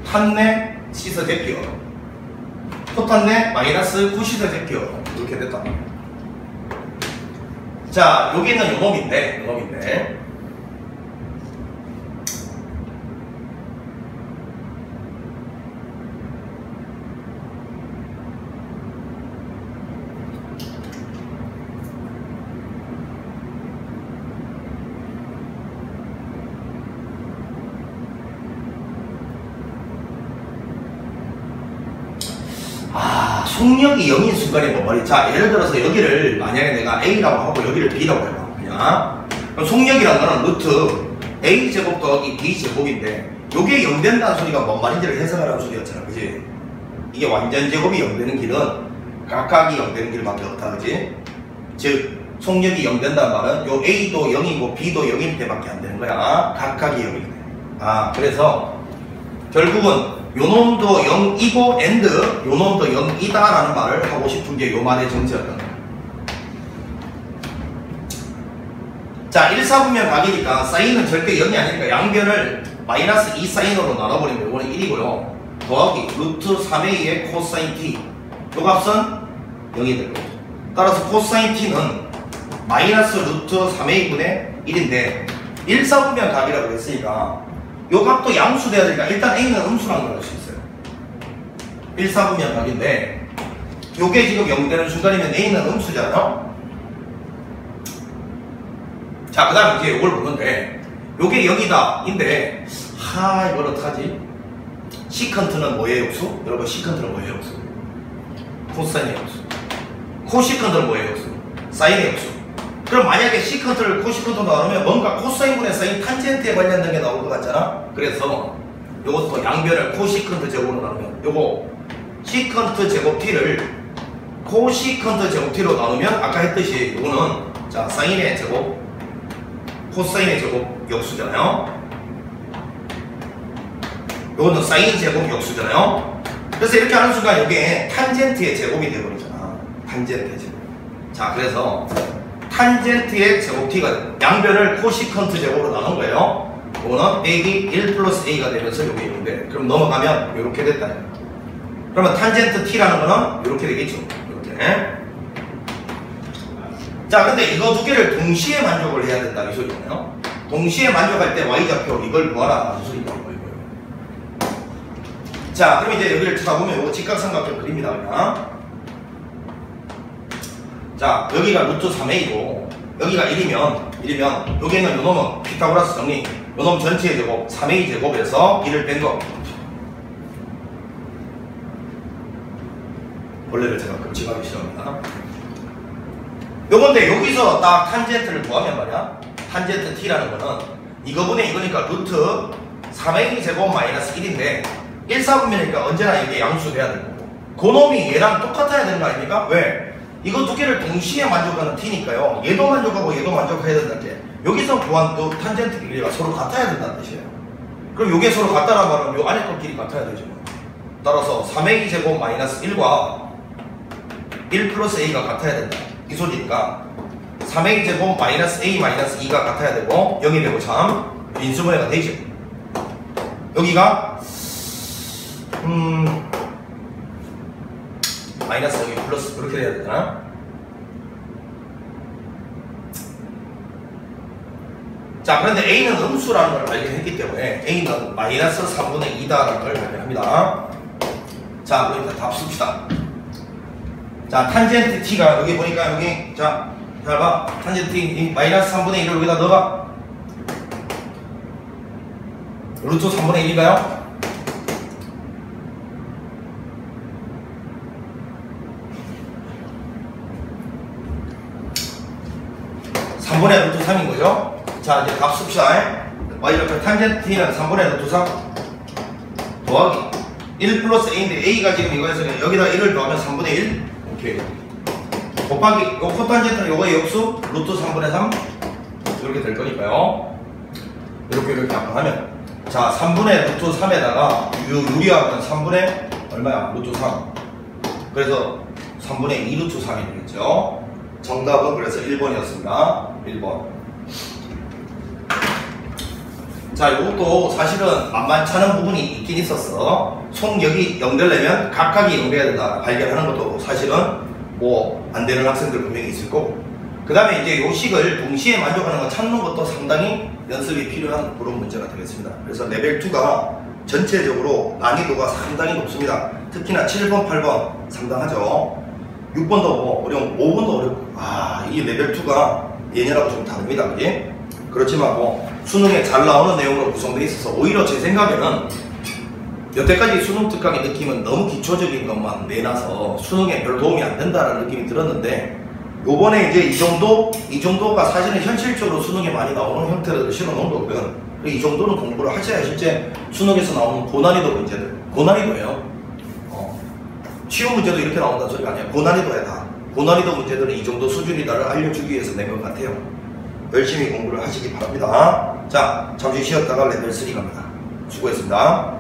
Speaker 1: 탄내 시서제표. 코탄내 마이너스 코시서제표. 이렇게 됐다. 자, 여기는 요놈인데 속력이 0인 순간이 뭐 말이야. 자, 예를 들어서 여기를 만약에 내가 A라고 하고 여기를 B라고 해봐. 그냥. 그럼 속력이라는 거는 루트 A제곱 더하기 B제곱인데 요게 0 된다는 소리가 뭔 말인지를 해석하라는 소리였잖아. 그지? 이게 완전 제곱이 0 되는 길은 각각이 0 되는 길밖에 없다. 그지? 즉 속력이 0 된다는 말은 요 A도 0이고 B도 0일 때밖에 안 되는 거야. 각각이 0일 때. 아, 그래서 결국은 요놈도 0이고 엔드 요놈도 0이다 라는 말을 하고 싶은 게 요 말의 정체였던 거예요. 자, 1, 4분면 각이니까 사인은 절대 0이 아니니까 양변을 마이너스 2 사인으로 나눠버리면 요거는 1이고요. 더하기 루트 3a의 코사인 t 요 값은 0이 될 거죠. 따라서 코사인 t는 마이너스 루트 3a분의 1인데 1, 4분면 각이라고 했으니까 요 값도 양수돼야 되니까 일단 A는 음수라는 걸 알 수 있어요. 1, 4분면 각인데 요게 지금 0 되는 순간이면 A는 음수잖아요. 자, 그 다음에 이제 요걸 보는데 요게 여기다 인데 이걸 어떡하지? 시컨트는 뭐의 역수? 여러분 시컨트는 뭐의 역수? 코사인의 역수. 코시컨트는 뭐의 역수? 사인의 역수. 그럼 만약에 시컨트를 코시컨트로 나누면 뭔가 코사인분의 사인 탄젠트에 관련된 게 나올 것 같잖아? 그래서 요것도 양변을 코시컨트 제곱으로 나누면 요거 시컨트 제곱 t를 코시컨트 제곱 t로 나누면 아까 했듯이 요거는 자 사인의 제곱 코사인의 제곱 역수잖아요. 요거는 사인 제곱 역수잖아요. 그래서 이렇게 하는 순간 이게 탄젠트의 제곱이 되어버리잖아. 탄젠트의 제곱. 자, 그래서 탄젠트의 제곱 t가 양변을 코시컨트 제곱으로 나눈 거예요. 이거는 빼기 1 플러스 a가 되면서 이게 있는데 그럼 넘어가면 이렇게 됐다. 그러면 탄젠트 t라는 거는 이렇게 되겠죠. 이렇게. 자, 근데 이거 두 개를 동시에 만족을 해야 된다 이 소리잖아요. 동시에 만족할 때 y좌표 이걸 구하라 이 소리가 거예요. 자, 그럼 이제 여기를 찾아보면 이거 직각삼각형 그립니다. 그냥. 자, 여기가 루트 3a고 여기가 1이면 여기는 요놈은 피타고라스 정리 요놈 전체의 제곱 3a 제곱에서 1을 뺀 거. 원래를 제가 급집하기 싫어합니다. 요건데 여기서 딱 탄젠트를 구하면 말이야. 탄젠트 t라는 거는 이거분의 이거니까 루트 3a 제곱 마이너스 1인데 1, 4분면이니까 언제나 이게 양수돼야 될 거고 그놈이 얘랑 똑같아야 되는 거 아닙니까? 왜? 이거 두 개를 동시에 만족하는 t니까요. 얘도 만족하고 얘도 만족해야 된다는 게 여기서 구한 요 탄젠트 길이가 서로 같아야 된다는 뜻이에요. 그럼 요게 서로 같다라는 말은 요 안에 것 길이 같아야 되죠. 따라서 3a 제곱 마이너스 1과 1 플러스 a가 같아야 된다. 이 소리니까 3a 제곱 마이너스 a 마이너스 2가 같아야 되고 0이 되고 참 인수분해가 되죠. 여기가 마이너스 여기 플러스 그렇게 돼야 되나? 자, 그런데 a는 음수라는 걸 발견했기 때문에 a는 마이너스 3분의 2다라는 걸 발견합니다. 자, 그러니까 답 씁시다. 자, 탄젠트 t가 여기 보니까 여기 자, 잘 봐. 탄젠트 t 마이너스 3분의 1을 여기다 넣어봐. 루트 3분의 1인가요? 3분의 루트 3인 거죠? 자, 이제 답 씁시다. y좌표 탄젠트 t는 3분의 루트 3 더하기 1 플러스 a인데 a가 지금 이거에서 여기다 1을 더하면 3분의 1 오케이. 곱하기 요 코탄젠트는 요거의 역수 루트 3분의 3 이렇게 될 거니까요. 이렇게 한번 하면 자 3분의 루트 3에다가 유리화하면 3분의 얼마야? 루트 3 그래서 3분의 2 루트 3이 되겠죠. 정답은 그래서 1번이었습니다. 1번. 자, 이것도 사실은 만만찮은 부분이 있긴 있었어. 속력이 0 되려면 각각이 0 돼야 된다. 발견하는 것도 사실은 뭐 안 되는 학생들 분명히 있을 거고. 그 다음에 이제 요 식을 동시에 만족하는 거 찾는 것도 상당히 연습이 필요한 그런 문제가 되겠습니다. 그래서 레벨 2가 전체적으로 난이도가 상당히 높습니다. 특히나 7번, 8번 상당하죠. 6번도 뭐 어려운, 5번도 어렵고. 이 레벨 2가 얘네라고 좀 다릅니다. 그게? 그렇지만 뭐 수능에 잘 나오는 내용으로 구성되어 있어서 오히려 제 생각에는 여태까지 수능 특강의 느낌은 너무 기초적인 것만 내놔서 수능에 별 도움이 안 된다는 느낌이 들었는데 요번에 이제 이 정도가 사실은 현실적으로 수능에 많이 나오는 형태로 실어 놓은 거거든. 이 정도는 공부를 하셔야 실제 수능에서 나오는 고난이도 문제들, 고난이도예요. 쉬운 문제도 이렇게 나온다는 소리가 아니야. 고난이도야 다. 고난이도 문제들은 이 정도 수준이다를 알려주기 위해서 낸 것 같아요. 열심히 공부를 하시기 바랍니다. 자, 잠시 쉬었다가 레벨 3 갑니다. 수고했습니다.